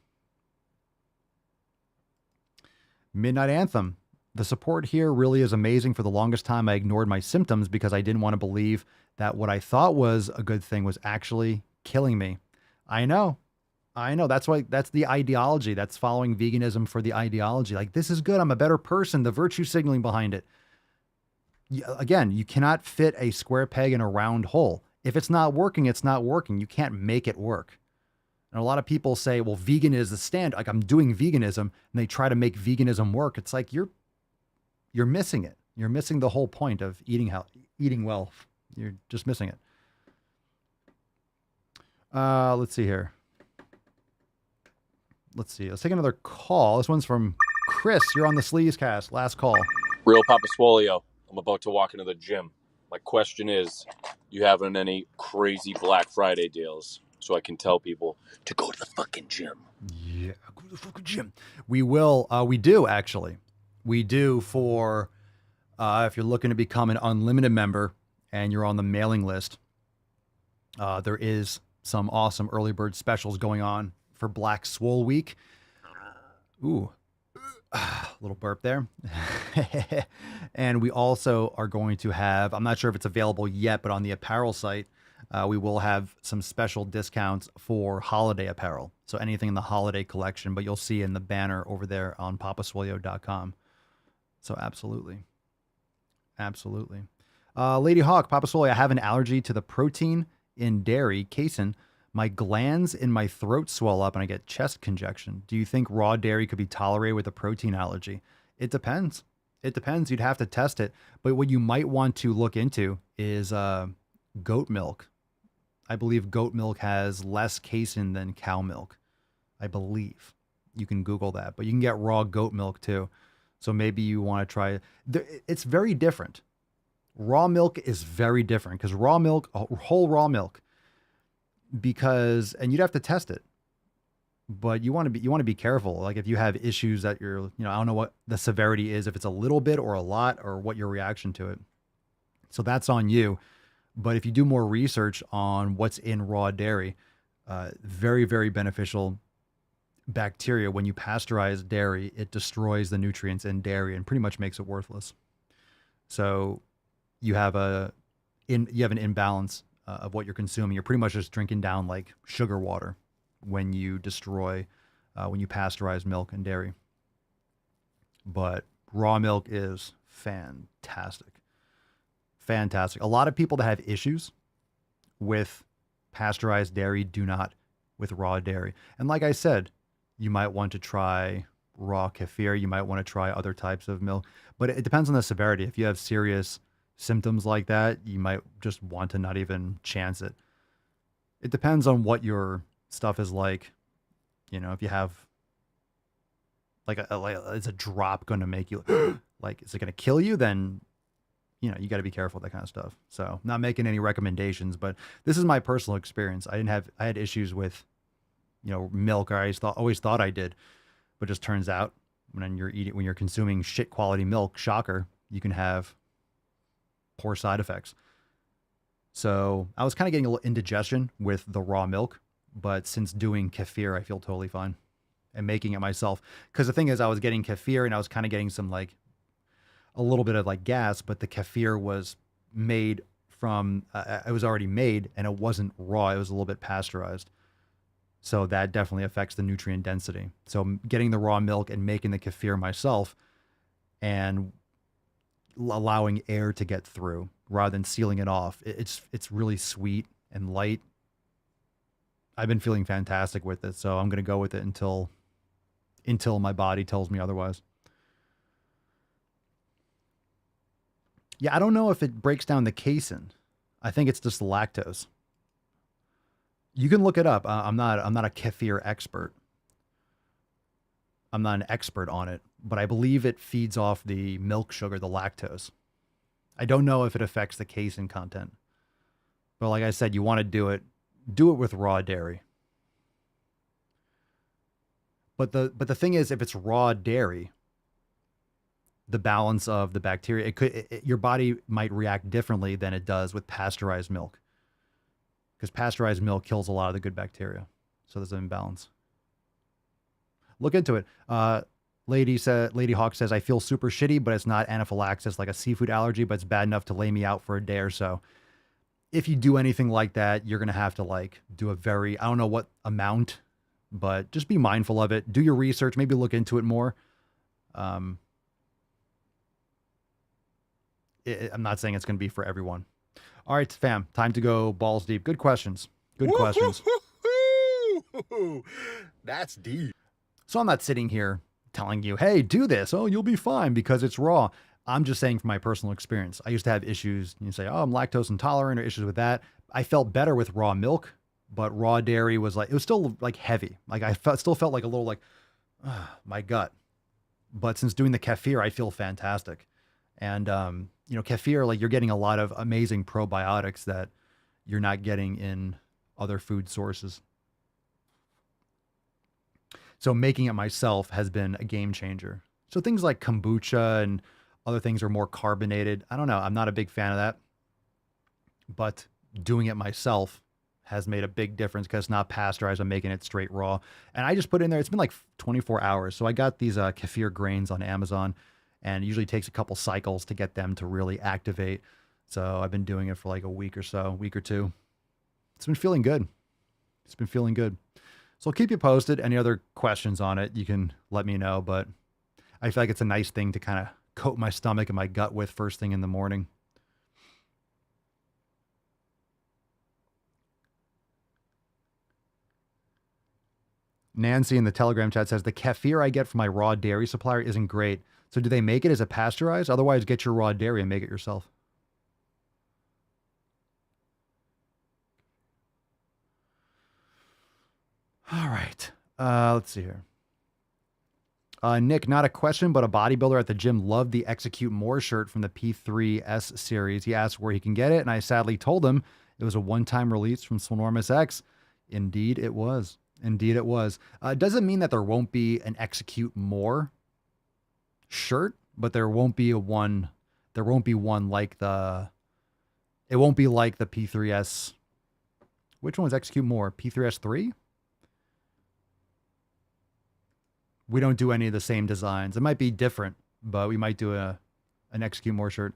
Midnight Anthem. The support here really is amazing. For the longest time, I ignored my symptoms because I didn't want to believe that what I thought was a good thing was actually killing me. I know. That's the ideology. That's following veganism for the ideology. Like, this is good. I'm a better person. The virtue signaling behind it. Again, you cannot fit a square peg in a round hole. If it's not working, it's not working. You can't make it work. And a lot of people say, well, vegan is the standard. Like, I'm doing veganism, and they try to make veganism work. It's like, you're missing it. You're missing the whole point of eating well. You're just missing it. Let's see here. Let's take another call. This one's from Chris. You're on the Sleazecast. Last call. Real Papa Swolio. I'm about to walk into the gym. My question is, you having any crazy Black Friday deals so I can tell people to go to the fucking gym? Yeah, go to the fucking gym. We will. We do, actually. We do for if you're looking to become an unlimited member and you're on the mailing list, there is some awesome early bird specials going on for Black Swole Week. Ooh, a little burp there. And we also are going to have, I'm not sure if it's available yet, but on the apparel site, we will have some special discounts for holiday apparel. So anything in the holiday collection, but you'll see in the banner over there on papaswolio.com. So absolutely. Lady Hawk, Papa Swolio, I have an allergy to the protein in dairy, casein. My glands in my throat swell up and I get chest congestion. Do you think raw dairy could be tolerated with a protein allergy? It depends. You'd have to test it. But what you might want to look into is goat milk. I believe goat milk has less casein than cow milk. I believe. You can Google that. But you can get raw goat milk too. So maybe you want to try it. It's very different. Raw milk is very different because raw milk, whole raw milk, and you'd have to test it, but you want to be careful. Like, if you have issues that I don't know what the severity is, if it's a little bit or a lot, or what your reaction to it. So that's on you. But if you do more research on what's in raw dairy, very, very beneficial bacteria. When you pasteurize dairy, it destroys the nutrients in dairy and pretty much makes it worthless. So you have an imbalance of what you're consuming. You're pretty much just drinking down like sugar water when you pasteurize milk and dairy. But raw milk is fantastic. A lot of people that have issues with pasteurized dairy do not with raw dairy. And like I said, you might want to try raw kefir. You might want to try other types of milk, but it depends on the severity. If you have serious symptoms like that, you might just want to not even chance it. It depends on what your stuff is like. If you have is a drop going to make you like, is it going to kill you? Then, you got to be careful with that kind of stuff. So, not making any recommendations, but this is my personal experience. I had issues with, milk, or I always thought I did, but it just turns out when you're consuming shit quality milk, shocker, you can have poor side effects. So I was kind of getting a little indigestion with the raw milk, but since doing kefir, I feel totally fine and making it myself. Because the thing is, I was getting kefir and I was kind of getting some a little bit of gas, but the kefir was made from, it was already made and it wasn't raw. It was a little bit pasteurized. So that definitely affects the nutrient density. So getting the raw milk and making the kefir myself, and allowing air to get through rather than sealing it off. It's really sweet and light. I've been feeling fantastic with it, so I'm going to go with it until my body tells me otherwise. Yeah, I don't know if it breaks down the casein. I think it's just the lactose. You can look it up. I'm not a kefir expert. I'm not an expert on it, but I believe it feeds off the milk sugar, the lactose. I don't know if it affects the casein content. But like I said, you want to do it with raw dairy. But the thing is, if it's raw dairy, the balance of the bacteria, your body might react differently than it does with pasteurized milk. Because pasteurized milk kills a lot of the good bacteria. So there's an imbalance. Look into it. Lady Hawk says, I feel super shitty, but it's not anaphylaxis like a seafood allergy, but it's bad enough to lay me out for a day or so. If you do anything like that, you're going to have to do a very, I don't know what amount, but just be mindful of it. Do your research, maybe look into it more. I'm not saying it's going to be for everyone. All right, fam, time to go balls deep. Good questions. Good questions. That's deep. So I'm not sitting here telling you, hey, do this. Oh, you'll be fine because it's raw. I'm just saying from my personal experience. I used to have issues. You say, oh, I'm lactose intolerant or issues with that. I felt better with raw milk, but raw dairy was it was still heavy. Still felt like a little my gut. But since doing the kefir, I feel fantastic. And, kefir, you're getting a lot of amazing probiotics that you're not getting in other food sources. So making it myself has been a game changer. So things like kombucha and other things are more carbonated. I don't know. I'm not a big fan of that. But doing it myself has made a big difference because it's not pasteurized. I'm making it straight raw. And I just put it in there. It's been 24 hours. So I got these kefir grains on Amazon. And it usually takes a couple cycles to get them to really activate. So I've been doing it for a week or two. It's been feeling good. So I'll keep you posted. Any other questions on it, you can let me know. But I feel like it's a nice thing to kind of coat my stomach and my gut with first thing in the morning. Nancy in the Telegram chat says, the kefir I get from my raw dairy supplier isn't great. So do they make it as a pasteurized? Otherwise, get your raw dairy and make it yourself. All right. Let's see here. Nick, not a question, but a bodybuilder at the gym loved the Execute More shirt from the P3S series. He asked where he can get it, and I sadly told him it was a one-time release from Swolenormous X. Indeed, it was. It doesn't mean that there won't be an Execute More shirt, but there won't be one like the P3S. Which one was Execute More? P3S3? We don't do any of the same designs. It might be different, but we might do an Execute More shirt.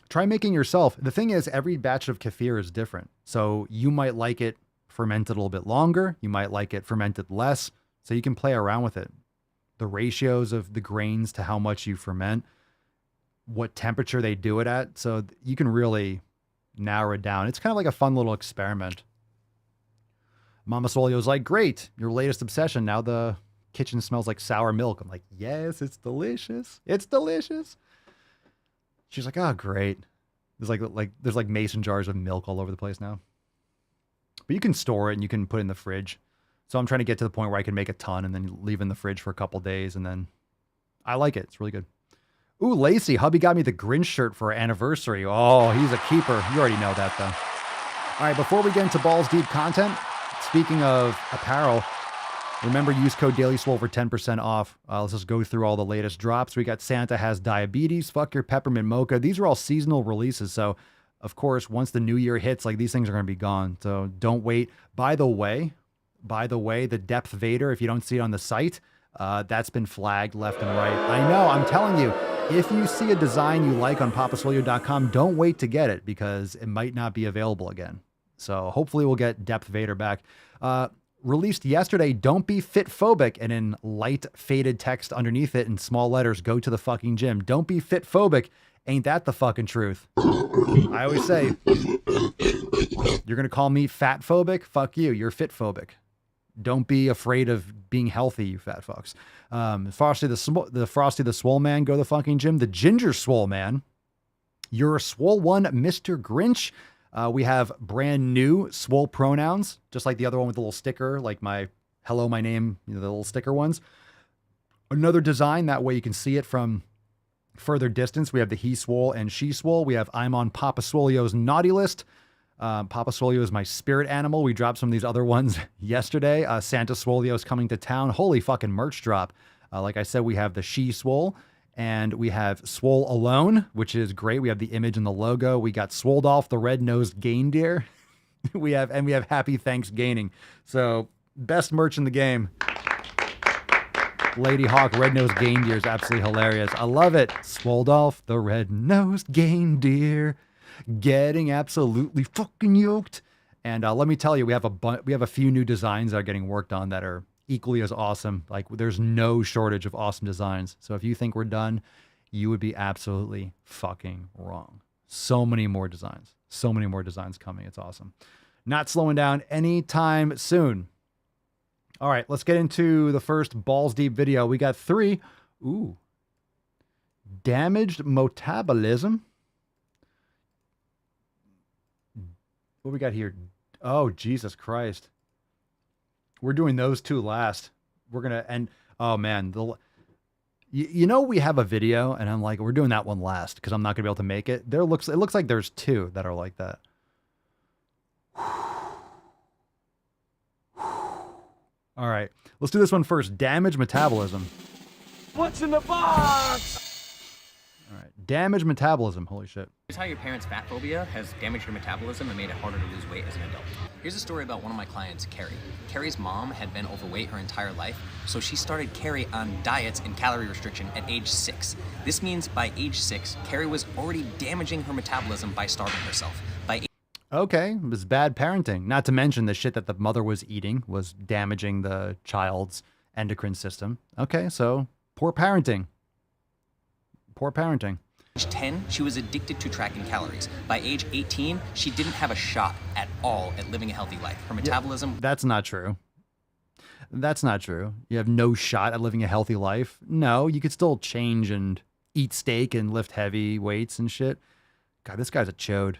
Try making yourself. The thing is, every batch of kefir is different. So you might like it fermented a little bit longer. You might like it fermented less. So you can play around with it. The ratios of the grains to how much you ferment, what temperature they do it at. So you can really narrow it down. It's kind of like a fun little experiment. Mama Solio's like, great, your latest obsession. Now the kitchen smells like sour milk. I'm like, yes, it's delicious. It's delicious. She's like, oh, great. There's like mason jars of milk all over the place now. But you can store it and you can put it in the fridge. So I'm trying to get to the point where I can make a ton and then leave in the fridge for a couple days. And then I like it. It's really good. Ooh, Lacey, hubby got me the Grinch shirt for our anniversary. Oh, he's a keeper. You already know that, though. All right, before we get into balls deep content, speaking of apparel, remember, use code DailySwole for 10% off. Let's just go through all the latest drops. We got Santa Has Diabetes, Fuck Your Peppermint Mocha. These are all seasonal releases. So, of course, once the new year hits, these things are going to be gone. So don't wait. By the way, the Depth Vader, if you don't see it on the site, that's been flagged left and right. I know, I'm telling you, if you see a design you like on papasolio.com, don't wait to get it because it might not be available again. So hopefully we'll get Depth Vader back. released yesterday, don't be fit phobic, and in light faded text underneath it in small letters, go to the fucking gym. Don't be fit phobic. Ain't that the fucking truth? I always say, you're going to call me fat phobic? Fuck you. You're fit phobic. Don't be afraid of being healthy, you fat fucks. Frosty the Swole Man, go to the fucking gym. The Ginger Swole Man, you're a swole one, Mr. Grinch. We have brand new swole pronouns, just like the other one with the little sticker, like my hello, my name, the little sticker ones. Another design, that way you can see it from further distance. We have the he swole and she swole. We have I'm on Papa Swolio's naughty list. Papa Swolio is my spirit animal. We dropped some of these other ones yesterday. Santa Swolio is coming to town. Holy fucking merch drop. Like I said, we have the she swole. And we have Swole Alone, which is great. We have the image and the logo. We got Swoledolf, the red-nosed gaindeer. we have Happy Thanks Gaining. So best merch in the game. Lady Hawk, red-nosed gaindeer is absolutely hilarious. I love it. Swoledolf, the red-nosed gaindeer, getting absolutely fucking yoked. And let me tell you, we have a few new designs that are getting worked on that are equally as awesome. Like, there's no shortage of awesome designs. So if you think we're done, you would be absolutely fucking wrong. So many more designs coming. It's awesome. Not slowing down anytime soon. All right, let's get into the first balls deep video. We got 3. Ooh. Damaged metabolism. What we got here? Oh, Jesus Christ. We're doing those 2 last. We're going to end. Oh, man. You know, we have a video, and I'm like, we're doing that one last because I'm not going to be able to make it. It looks like there's 2 that are like that. All right. Let's do this one first. Damage metabolism. What's in the box? All right. Damage metabolism. Holy shit. Here's how your parents' fat phobia has damaged your metabolism and made it harder to lose weight as an adult. Here's a story about one of my clients, Carrie. Carrie's mom had been overweight her entire life, so she started Carrie on diets and calorie restriction at age 6. This means by age 6, Carrie was already damaging her metabolism by starving herself. Okay, it was bad parenting. Not to mention the shit that the mother was eating was damaging the child's endocrine system. Okay, so poor parenting. Poor parenting. Age 10, she was addicted to tracking calories. By age 18, she didn't have a shot at all at living a healthy life. Her metabolism... That's not true. That's not true. You have no shot at living a healthy life. No, you could still change and eat steak and lift heavy weights and shit. God, this guy's a chode.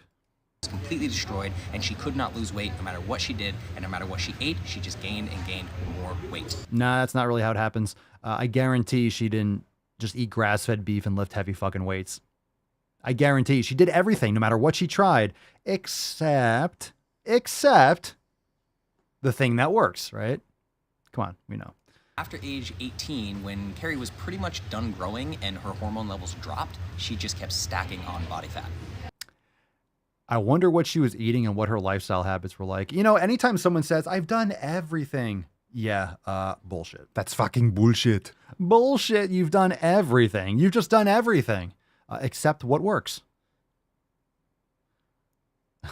Completely destroyed, and she could not lose weight no matter what she did, and no matter what she ate, she just gained and gained more weight. Nah, that's not really how it happens. I guarantee she didn't just eat grass-fed beef and lift heavy fucking weights. I guarantee she did everything, no matter what she tried, except the thing that works, right? Come on, we know. After age 18, when Carrie was pretty much done growing and her hormone levels dropped, she just kept stacking on body fat. I wonder what she was eating and what her lifestyle habits were like. You know, anytime someone says, I've done everything. Yeah, bullshit. That's fucking bullshit. Bullshit, you've done everything. You've just done everything. Except what works.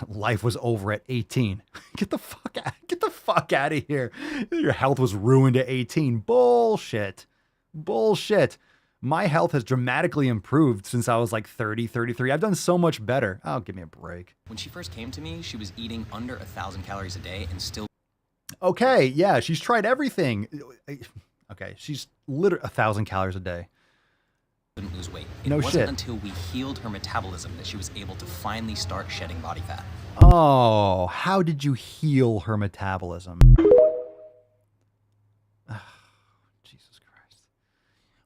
Life was over at 18. Get the fuck out of here. Your health was ruined at 18. Bullshit. Bullshit. My health has dramatically improved since I was like 30, 33. I've done so much better. Oh, give me a break. When she first came to me, she was eating under 1,000 calories a day and still... Okay, yeah, she's tried everything. Okay, she's literally 1,000 calories a day. Couldn't lose weight. No shit. It wasn't until we healed her metabolism that she was able to finally start shedding body fat. Oh, how did you heal her metabolism?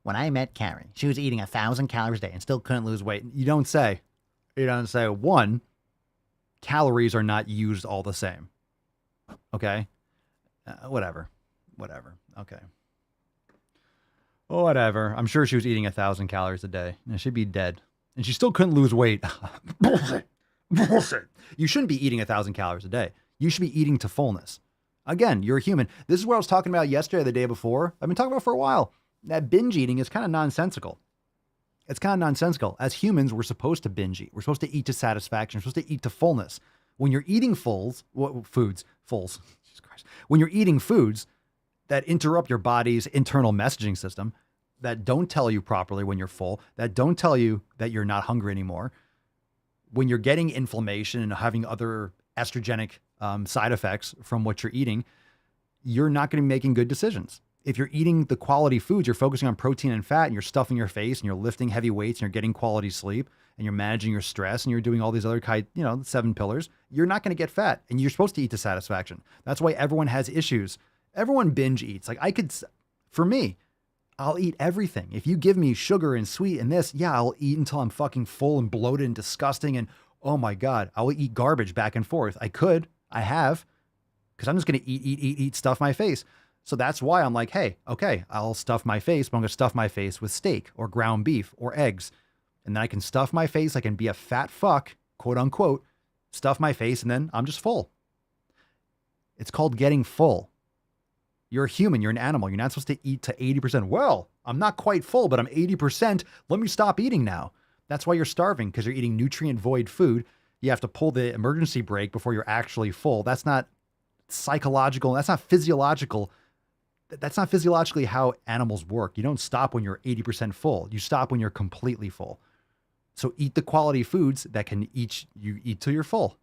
When I met Karen, she was eating 1,000 calories a day and still couldn't lose weight. You don't say. One, calories are not used all the same. Okay? Whatever. Okay. Whatever. I'm sure she was eating 1,000 calories a day. And she'd be dead. And she still couldn't lose weight. Bullshit. You shouldn't be eating 1,000 calories a day. You should be eating to fullness. Again, you're a human. This is what I was talking about yesterday, the day before. I've been talking about it for a while. That binge eating is kind of nonsensical. It's kind of nonsensical. As humans, we're supposed to binge eat. We're supposed to eat to satisfaction. We're supposed to eat to fullness. When you're eating foods, Jesus Christ. When you're eating foods that interrupt your body's internal messaging system, that don't tell you properly when you're full, that don't tell you that you're not hungry anymore, when you're getting inflammation and having other estrogenic side effects from what you're eating, you're not going to be making good decisions. If you're eating the quality foods, you're focusing on protein and fat, and you're stuffing your face, and you're lifting heavy weights, and you're getting quality sleep, and you're managing your stress, and you're doing all these other the 7 pillars, you're not going to get fat, and you're supposed to eat to satisfaction. That's why everyone has issues. Everyone binge eats. For me, I'll eat everything. If you give me sugar and sweet and this, yeah, I'll eat until I'm fucking full and bloated and disgusting. And oh my God, I will eat garbage back and forth. I have, because I'm just going to eat, stuff my face. So that's why I'm like, hey, okay, I'll stuff my face, but I'm going to stuff my face with steak or ground beef or eggs. And then I can stuff my face. I can be a fat fuck, quote unquote, stuff my face, and then I'm just full. It's called getting full. You're a human. You're an animal. You're not supposed to eat to 80%. Well, I'm not quite full, but I'm 80%. Let me stop eating now. That's why you're starving, because you're eating nutrient void food. You have to pull the emergency brake before you're actually full. That's not psychological. That's not physiological. That's not physiologically how animals work. You don't stop when you're 80% full. You stop when you're completely full. So eat the quality foods that you eat till you're full.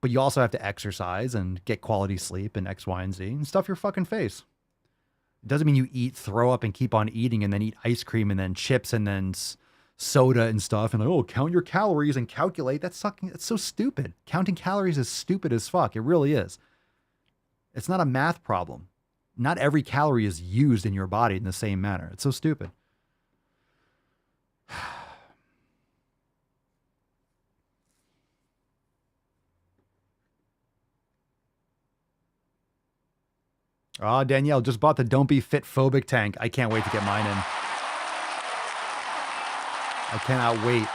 But you also have to exercise and get quality sleep and X, Y, and Z and stuff your fucking face. It doesn't mean you eat, throw up, and keep on eating and then eat ice cream and then chips and then soda and stuff. And count your calories and calculate. That's so stupid. Counting calories is stupid as fuck. It really is. It's not a math problem. Not every calorie is used in your body in the same manner. It's so stupid. Oh, Danielle just bought the Don't Be Fit Phobic tank. I can't wait to get mine in. I cannot wait.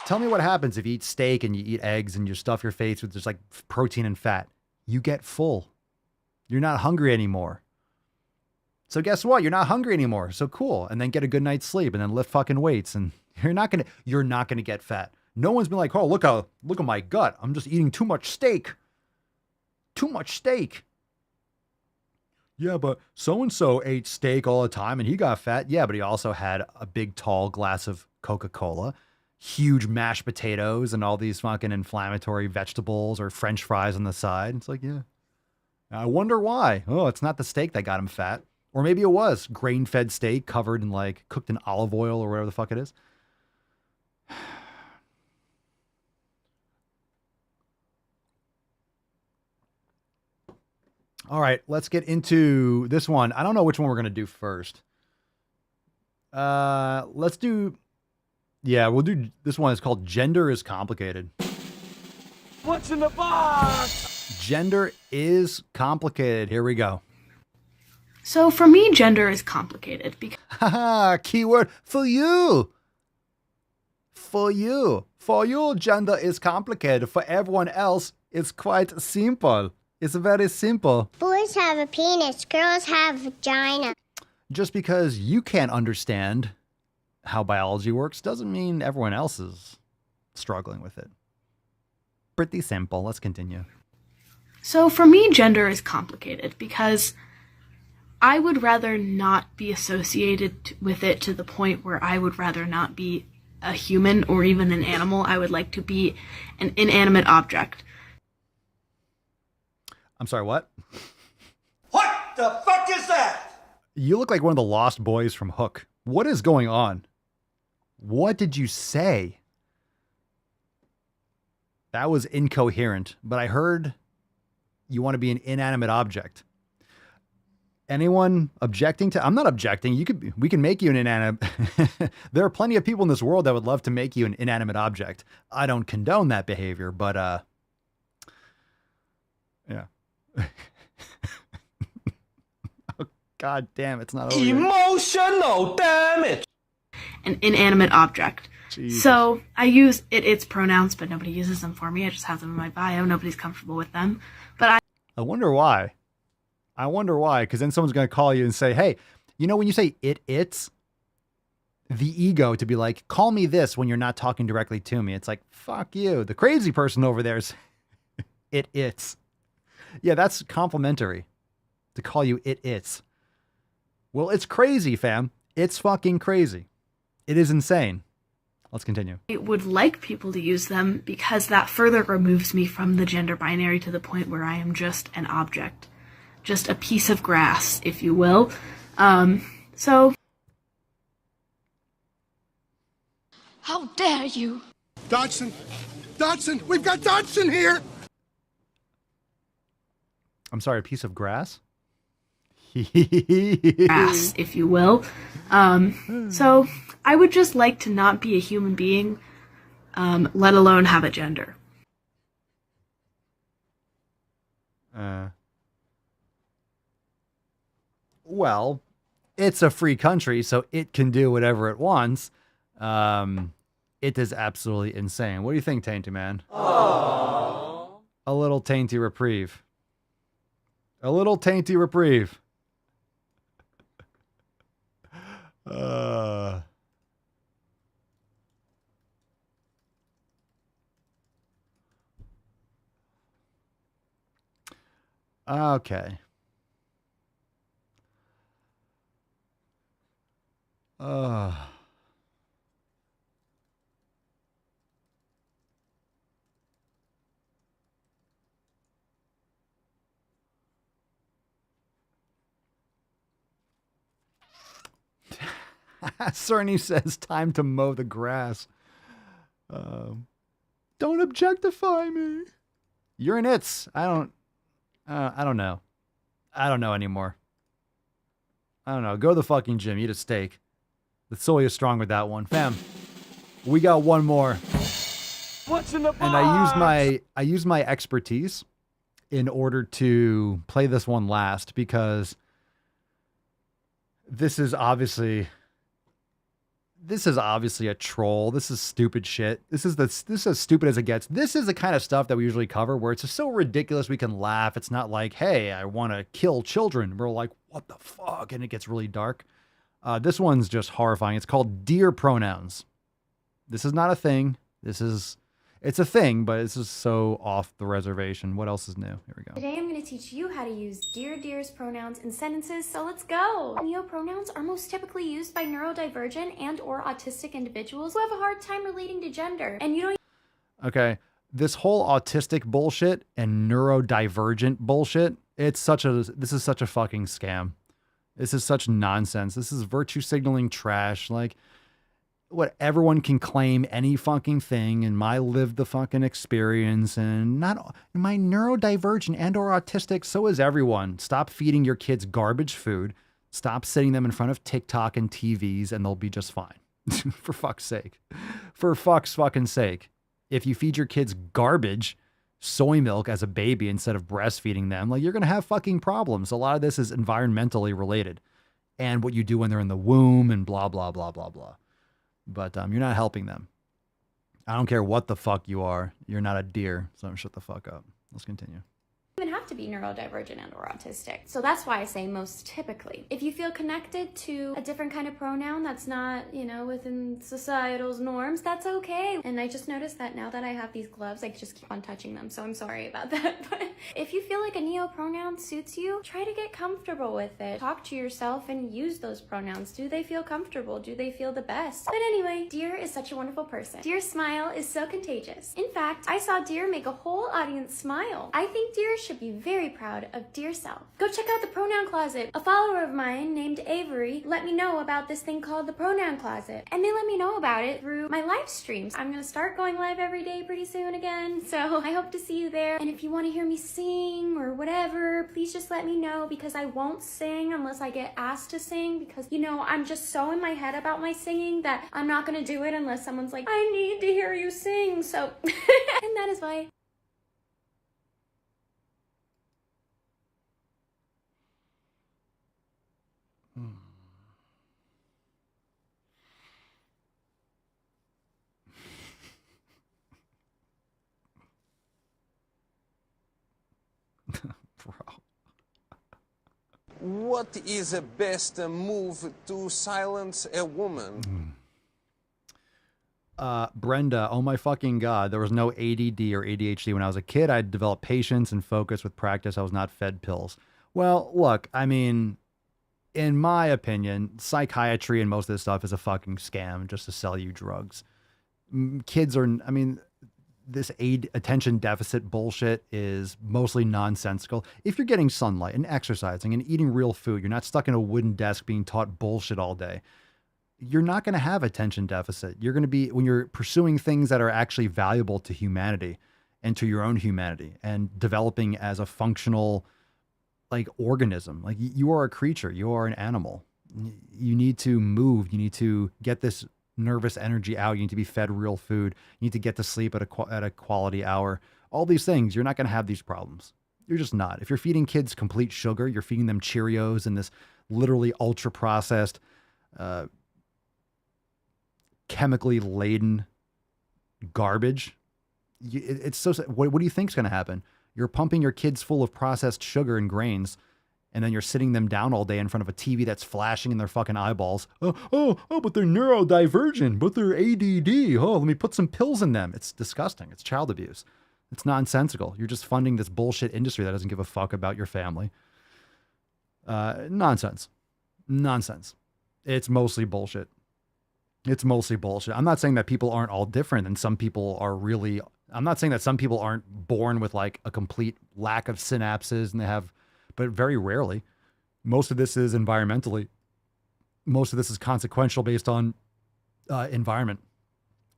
Tell me what happens if you eat steak and you eat eggs and you stuff your face with just like protein and fat. You get full. You're not hungry anymore. So guess what? You're not hungry anymore. So cool. And then get a good night's sleep and then lift fucking weights. And you're not gonna get fat. No one's been like, oh, look at my gut. I'm just eating too much steak. Too much steak. Yeah, but so-and-so ate steak all the time and he got fat. Yeah, but he also had a big, tall glass of Coca-Cola, huge mashed potatoes, and all these fucking inflammatory vegetables or French fries on the side. It's like, yeah. I wonder why. Oh, it's not the steak that got him fat. Or maybe it was grain-fed steak covered in cooked in olive oil or whatever the fuck it is. All right, let's get into this one. I don't know which one we're going to do first. We'll do this one. It's called Gender is Complicated. What's in the box? Gender is complicated. Here we go. So for me, gender is complicated because... Haha, keyword for you. For you. For you, gender is complicated. For everyone else, it's quite simple. It's very simple. Boys have a penis, girls have a vagina. Just because you can't understand how biology works doesn't mean everyone else is struggling with it. Pretty simple. Let's continue. So for me, gender is complicated because I would rather not be associated with it to the point where I would rather not be a human or even an animal. I would like to be an inanimate object. I'm sorry, what? What the fuck is that? You look like one of the lost boys from Hook. What is going on? What did you say? That was incoherent, but I heard you want to be an inanimate object. Anyone objecting to? I'm not objecting. We can make you an inanimate. There are plenty of people in this world that would love to make you an inanimate object. I don't condone that behavior, but yeah. Oh, God damn, it's not over yet. Emotional damage. An inanimate object. Jesus. So I use its pronouns, but nobody uses them for me. I just have them in my bio. Nobody's comfortable with them. But I wonder why. Because then someone's going to call you and say, hey, when you say it's, the ego to be like, call me this when you're not talking directly to me. It's like, fuck you. The crazy person over there is it's. Yeah, that's complimentary to call you it's. Well, it's crazy, fam. It's fucking crazy. It is insane. Let's continue. I would like people to use them because that further removes me from the gender binary to the point where I am just an object. Just a piece of grass, if you will. So... How dare you? Dodson! Dodson! We've got Dodson here! I'm sorry, a piece of grass? Grass, if you will. So I would just like to not be a human being, let alone have a gender. Well, it's a free country, so it can do whatever it wants. It is absolutely insane. What do you think, Tainty Man? Aww. A little tainty reprieve. A little tainty reprieve. Okay. Cerny says, time to mow the grass. Don't objectify me. You're an its. I don't know. I don't know anymore. I don't know. Go to the fucking gym. Eat a steak. The soy is strong with that one. Fam, we got one more. What's in the box? And I used my expertise in order to play this one last because this is obviously a troll. This is stupid shit. This is as stupid as it gets. This is the kind of stuff that we usually cover where it's just so ridiculous we can laugh. It's not like, hey, I want to kill children. We're like, what the fuck? And it gets really dark. This one's just horrifying. It's called deer pronouns. This is not a thing. It's a thing, but this is so off the reservation. What else is new? Here we go. Today I'm going to teach you how to use deer's pronouns in sentences, so let's go! Neo-pronouns are most typically used by neurodivergent and or autistic individuals who have a hard time relating to gender, and you don't... Okay, this whole autistic bullshit and neurodivergent bullshit, this is such a fucking scam. This is such nonsense. This is virtue signaling trash. Like, what, everyone can claim any fucking thing and my lived the fucking experience and not my neurodivergent and or autistic. So is everyone. Stop feeding your kids garbage food. Stop sitting them in front of TikTok and TVs and they'll be just fine. For fuck's sake. For fuck's fucking sake. If you feed your kids garbage, soy milk as a baby instead of breastfeeding them, like, you're going to have fucking problems. A lot of this is environmentally related and what you do when they're in the womb and blah, blah, blah, blah, blah. But you're not helping them. I don't care what the fuck you are. You're not a deer. So shut the fuck up. Let's continue. even have to be neurodivergent and or autistic. So that's why I say most typically. If you feel connected to a different kind of pronoun that's not, you know, within societal's norms, that's okay. And I just noticed that now that I have these gloves, I just keep on touching them. So I'm sorry about that. But if you feel like a neo pronoun suits you, try to get comfortable with it. Talk to yourself and use those pronouns. Do they feel comfortable? Do they feel the best? But anyway, Deer is such a wonderful person. Deer's smile is so contagious. In fact, I saw Deer make a whole audience smile. I think Deer should be very proud of Deerself. Go check out the pronoun closet. A follower of mine named Avery let me know about this thing called the pronoun closet, and they let me know about it through my live streams. I'm gonna start going live every day pretty soon again, so I hope to see you there. And if you want to hear me sing or whatever, please just let me know, because I won't sing unless I get asked to sing, because, you know, I'm just so in my head about my singing that I'm not gonna do it unless someone's like, I need to hear you sing. So and that is why. What is the best move to silence a woman? Brenda, oh my fucking God. There was no ADD or ADHD. When I was a kid, I developed patience and focus with practice. I was not fed pills. Well, look, I mean, in my opinion, psychiatry and most of this stuff is a fucking scam just to sell you drugs. Kids are, I mean, this attention deficit bullshit is mostly nonsensical. If you're getting sunlight and exercising and eating real food, you're not stuck in a wooden desk being taught bullshit all day. You're not going to have attention deficit. You're going to be, when you're pursuing things that are actually valuable to humanity and to your own humanity and developing as a functional, like, organism. Like, you are a creature, you are an animal. You need to move. You need to get this nervous energy out. You need to be fed real food. You need to get to sleep at a quality hour. All these things, you're not going to have these problems. You're just not. If you're feeding kids complete sugar, you're feeding them Cheerios and this literally ultra processed, chemically laden garbage. It's so, what do you think's going to happen? You're pumping your kids full of processed sugar and grains, and then you're sitting them down all day in front of a TV that's flashing in their fucking eyeballs. Oh, but they're neurodivergent, but they're ADD. Oh, let me put some pills in them. It's disgusting. It's child abuse. It's nonsensical. You're just funding this bullshit industry that doesn't give a fuck about your family. Nonsense. It's mostly bullshit. I'm not saying that people aren't all different and some people are really, I'm not saying that some people aren't born with like a complete lack of synapses and they have, but very rarely. Most of this is environmentally. Most of this is consequential based on environment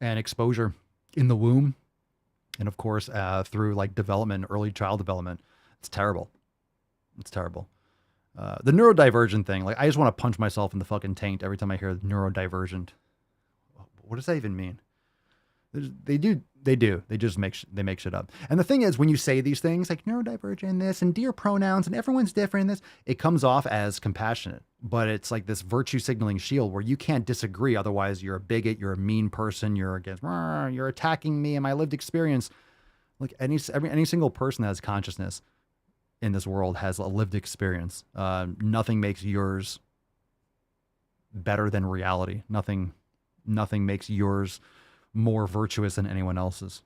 and exposure in the womb. And of course, through like development, early child development. It's terrible. The neurodivergent thing, like I just want to punch myself in the fucking taint every time I hear neurodivergent. What does that even mean? They do. They just make shit up. And the thing is, when you say these things like neurodivergent this and dear pronouns and everyone's different in this, it comes off as compassionate, but it's like this virtue signaling shield where you can't disagree. Otherwise you're a bigot, you're a mean person, you're against, you're attacking me and my lived experience. Like any single person that has consciousness in this world has a lived experience. Nothing makes yours better than reality. Nothing makes yours more virtuous than anyone else's.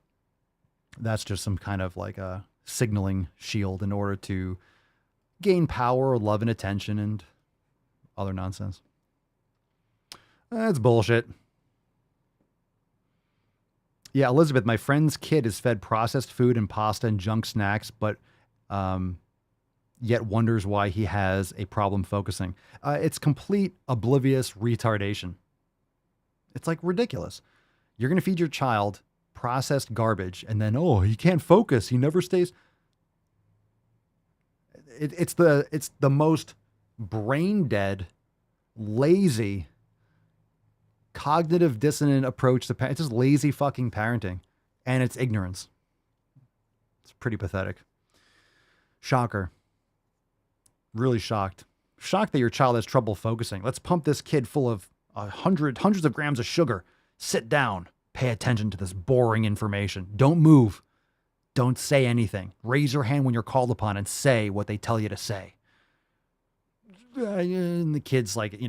That's just some kind of like a signaling shield in order to gain power or love and attention and other nonsense. That's bullshit. Yeah, Elizabeth, my friend's kid is fed processed food and pasta and junk snacks, but yet wonders why he has a problem focusing. It's complete oblivious retardation. It's like ridiculous. You're going to feed your child processed garbage and then, oh, he can't focus. He never stays. It's the most brain dead, lazy, cognitive dissonant approach to it's just lazy fucking parenting, and it's ignorance. It's pretty pathetic. Shocker. Really shocked. Shocked that your child has trouble focusing. Let's pump this kid full of hundreds of grams of sugar. Sit down. Pay attention to this boring information. Don't move. Don't say anything. Raise your hand when you're called upon and say what they tell you to say. And the kid's like,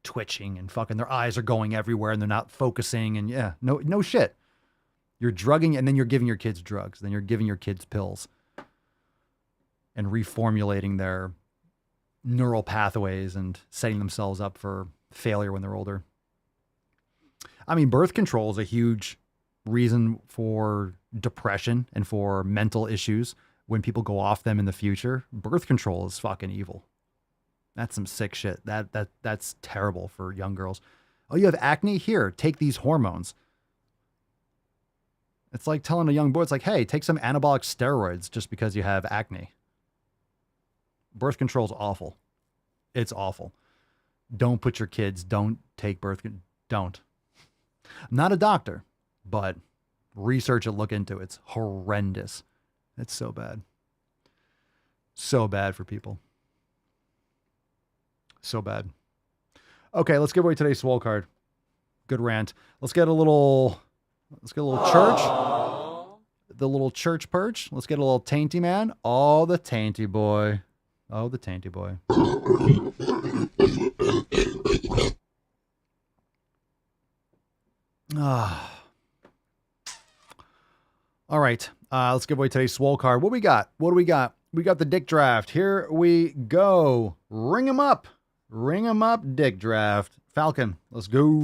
twitching and fucking their eyes are going everywhere and they're not focusing. And yeah, no shit. You're drugging and then you're giving your kids drugs. Then you're giving your kids pills and reformulating their neural pathways and setting themselves up for failure when they're older. I mean, birth control is a huge reason for depression and for mental issues when people go off them in the future. Birth control is fucking evil. That's some sick shit. That's terrible for young girls. Oh, you have acne? Here, take these hormones. It's like telling a young boy, it's like, hey, take some anabolic steroids just because you have acne. Birth control is awful. It's awful. Don't put your kids, don't take birth control. Don't. I'm not a doctor, but research it, look into it. It's horrendous. It's so bad. So bad for people. So bad. Okay, let's give away today's Swole card. Good rant. Let's get a little church. The little church perch. Let's get a little tainty man. Oh, the tainty boy. Oh, the tainty boy. All right. Let's give away today's Swole card. What we got? We got the dick draft. Here we go. Ring 'em up. Ring 'em up, dick draft. Falcon, let's go.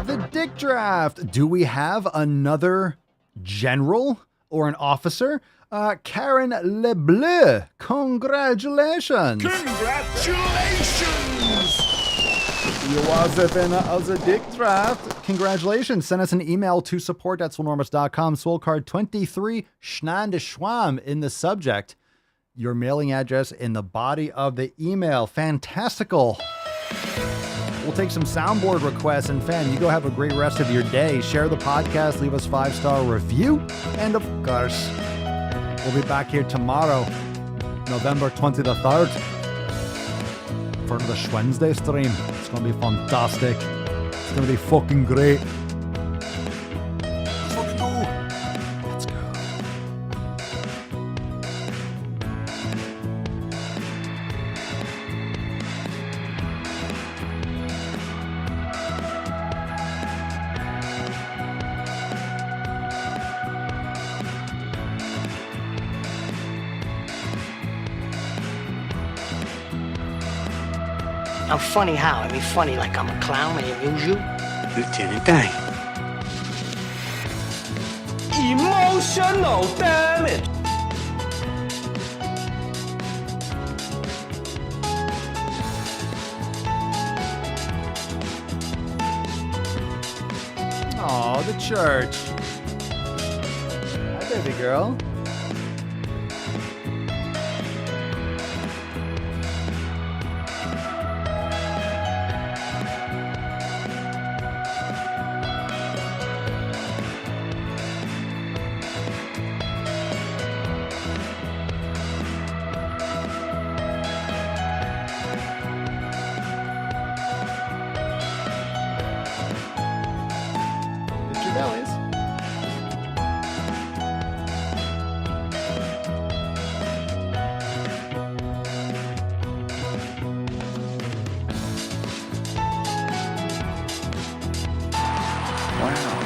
The dick draft. Do we have another general or an officer? Karen LeBleu. Congratulations. You was a winner of the dick draft. Congratulations. Send us an email to support@swolenormous.com. Swole card 23 Schnan de Schwam in the subject. Your mailing address in the body of the email. Fantastical. We'll take some soundboard requests, and fam, you go have a great rest of your day. Share the podcast, leave us 5-star review, and of course, we'll be back here tomorrow, November 23rd, for the Wednesday stream. It's gonna be fantastic. It's gonna be fucking great. Let's fucking go. Let's go. I'm funny how? I mean, funny like I'm a clown, I amuse you? Lieutenant Dang. Emotional damage. Aw, the church. Hi, baby girl. Wow.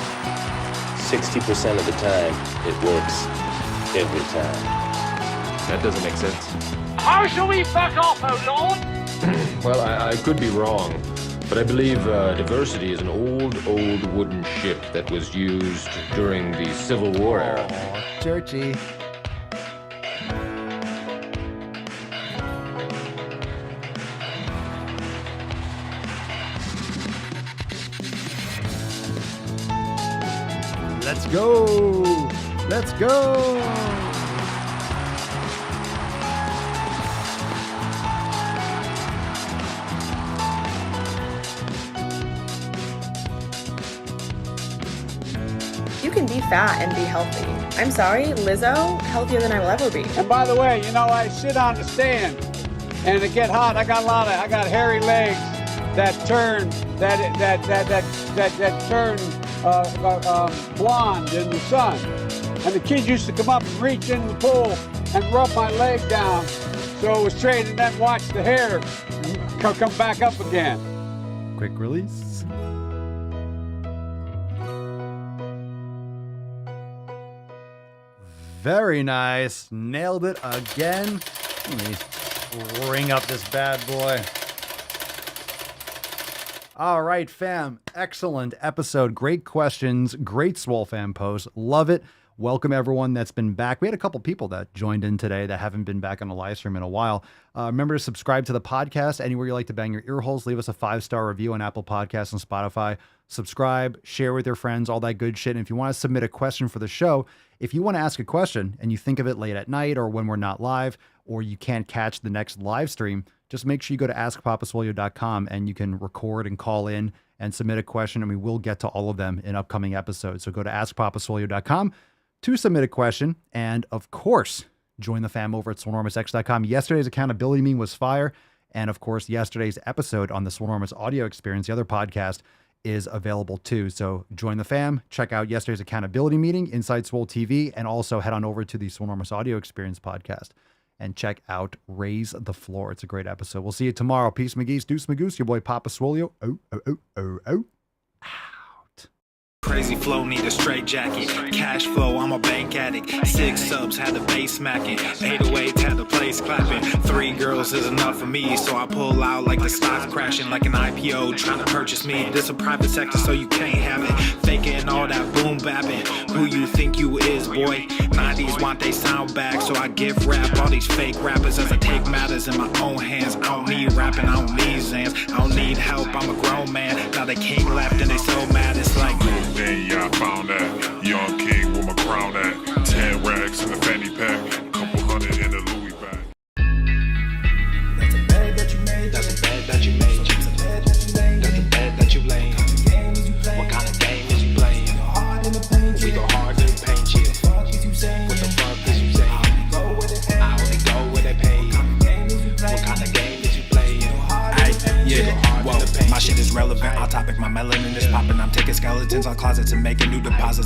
60% of the time, it works every time. That doesn't make sense. How shall we back off, oh Lord? Well, I could be wrong, but I believe diversity is an old wooden ship that was used during the Civil War era. Aw, churchy. Let's go. Let's go. You can be fat and be healthy. I'm sorry, Lizzo, healthier than I will ever be. And by the way, you know, I sit on the stand and it get hot. I got hairy legs that turn blonde in the sun. And the kids used to come up and reach in the pool and rub my leg down so it was straight, and then watch the hair come back up again. Quick release. Very nice. Nailed it again. Let me ring up this bad boy. All right, fam. Excellent episode. Great questions. Great Swole fan post. Love it. Welcome everyone that's been back. We had a couple people that joined in today that haven't been back on the live stream in a while. Remember to subscribe to the podcast anywhere you like to bang your ear holes. Leave us a 5-star review on Apple Podcasts and Spotify. Subscribe, share with your friends, all that good shit. And if you want to submit a question for the show, if you want to ask a question and you think of it late at night or when we're not live, or you can't catch the next live stream, just make sure you go to askpapaswolio.com and you can record and call in and submit a question, and we will get to all of them in upcoming episodes. So go to askpapaswolio.com to submit a question, and of course, join the fam over at swolenormousx.com. Yesterday's accountability meeting was fire, and of course, yesterday's episode on the Swolenormous audio experience, the other podcast, is available too. So join the fam, check out yesterday's accountability meeting inside Swole TV, and also head on over to the Swolenormous Audio Experience podcast and check out Raise the Floor. It's a great episode. We'll see you tomorrow. Peace, McGee's, Deuce McGoose, your boy Papa Swolio. Out. Crazy flow, need a straight jacket. Cash flow, I'm a bank addict. 6 subs, had the bass smacking. 808s, had the place clapping. 3 girls is enough for me, so I pull out like the stock's crashing. Like an IPO, trying to purchase me. This a private sector, so you can't have it. Faking all that boom bapping. Who you think you is, boy? 90s want they sound back, so I give rap all these fake rappers as I take matters in my own hands. I don't need rapping, I don't need Zans. I don't need help, I'm a grown man. Now they king left and they so mad, it's like yeah, I found that young king with my crown at 10 racks in the fanny pack, couple hundred in the Louis bag. That's a bed that you made. That's a bed that you made. That's a bed that you laid. That's a bed that you laid. What kind of game is you playing? We go hard in the paint, yeah. What the fuck is you saying? I only go where they pay. What kind of game is you playing? Yeah, whoa, my shit is relevant. On topic, my melanin is popping. I'm taking skeletons on closets and making new deposits.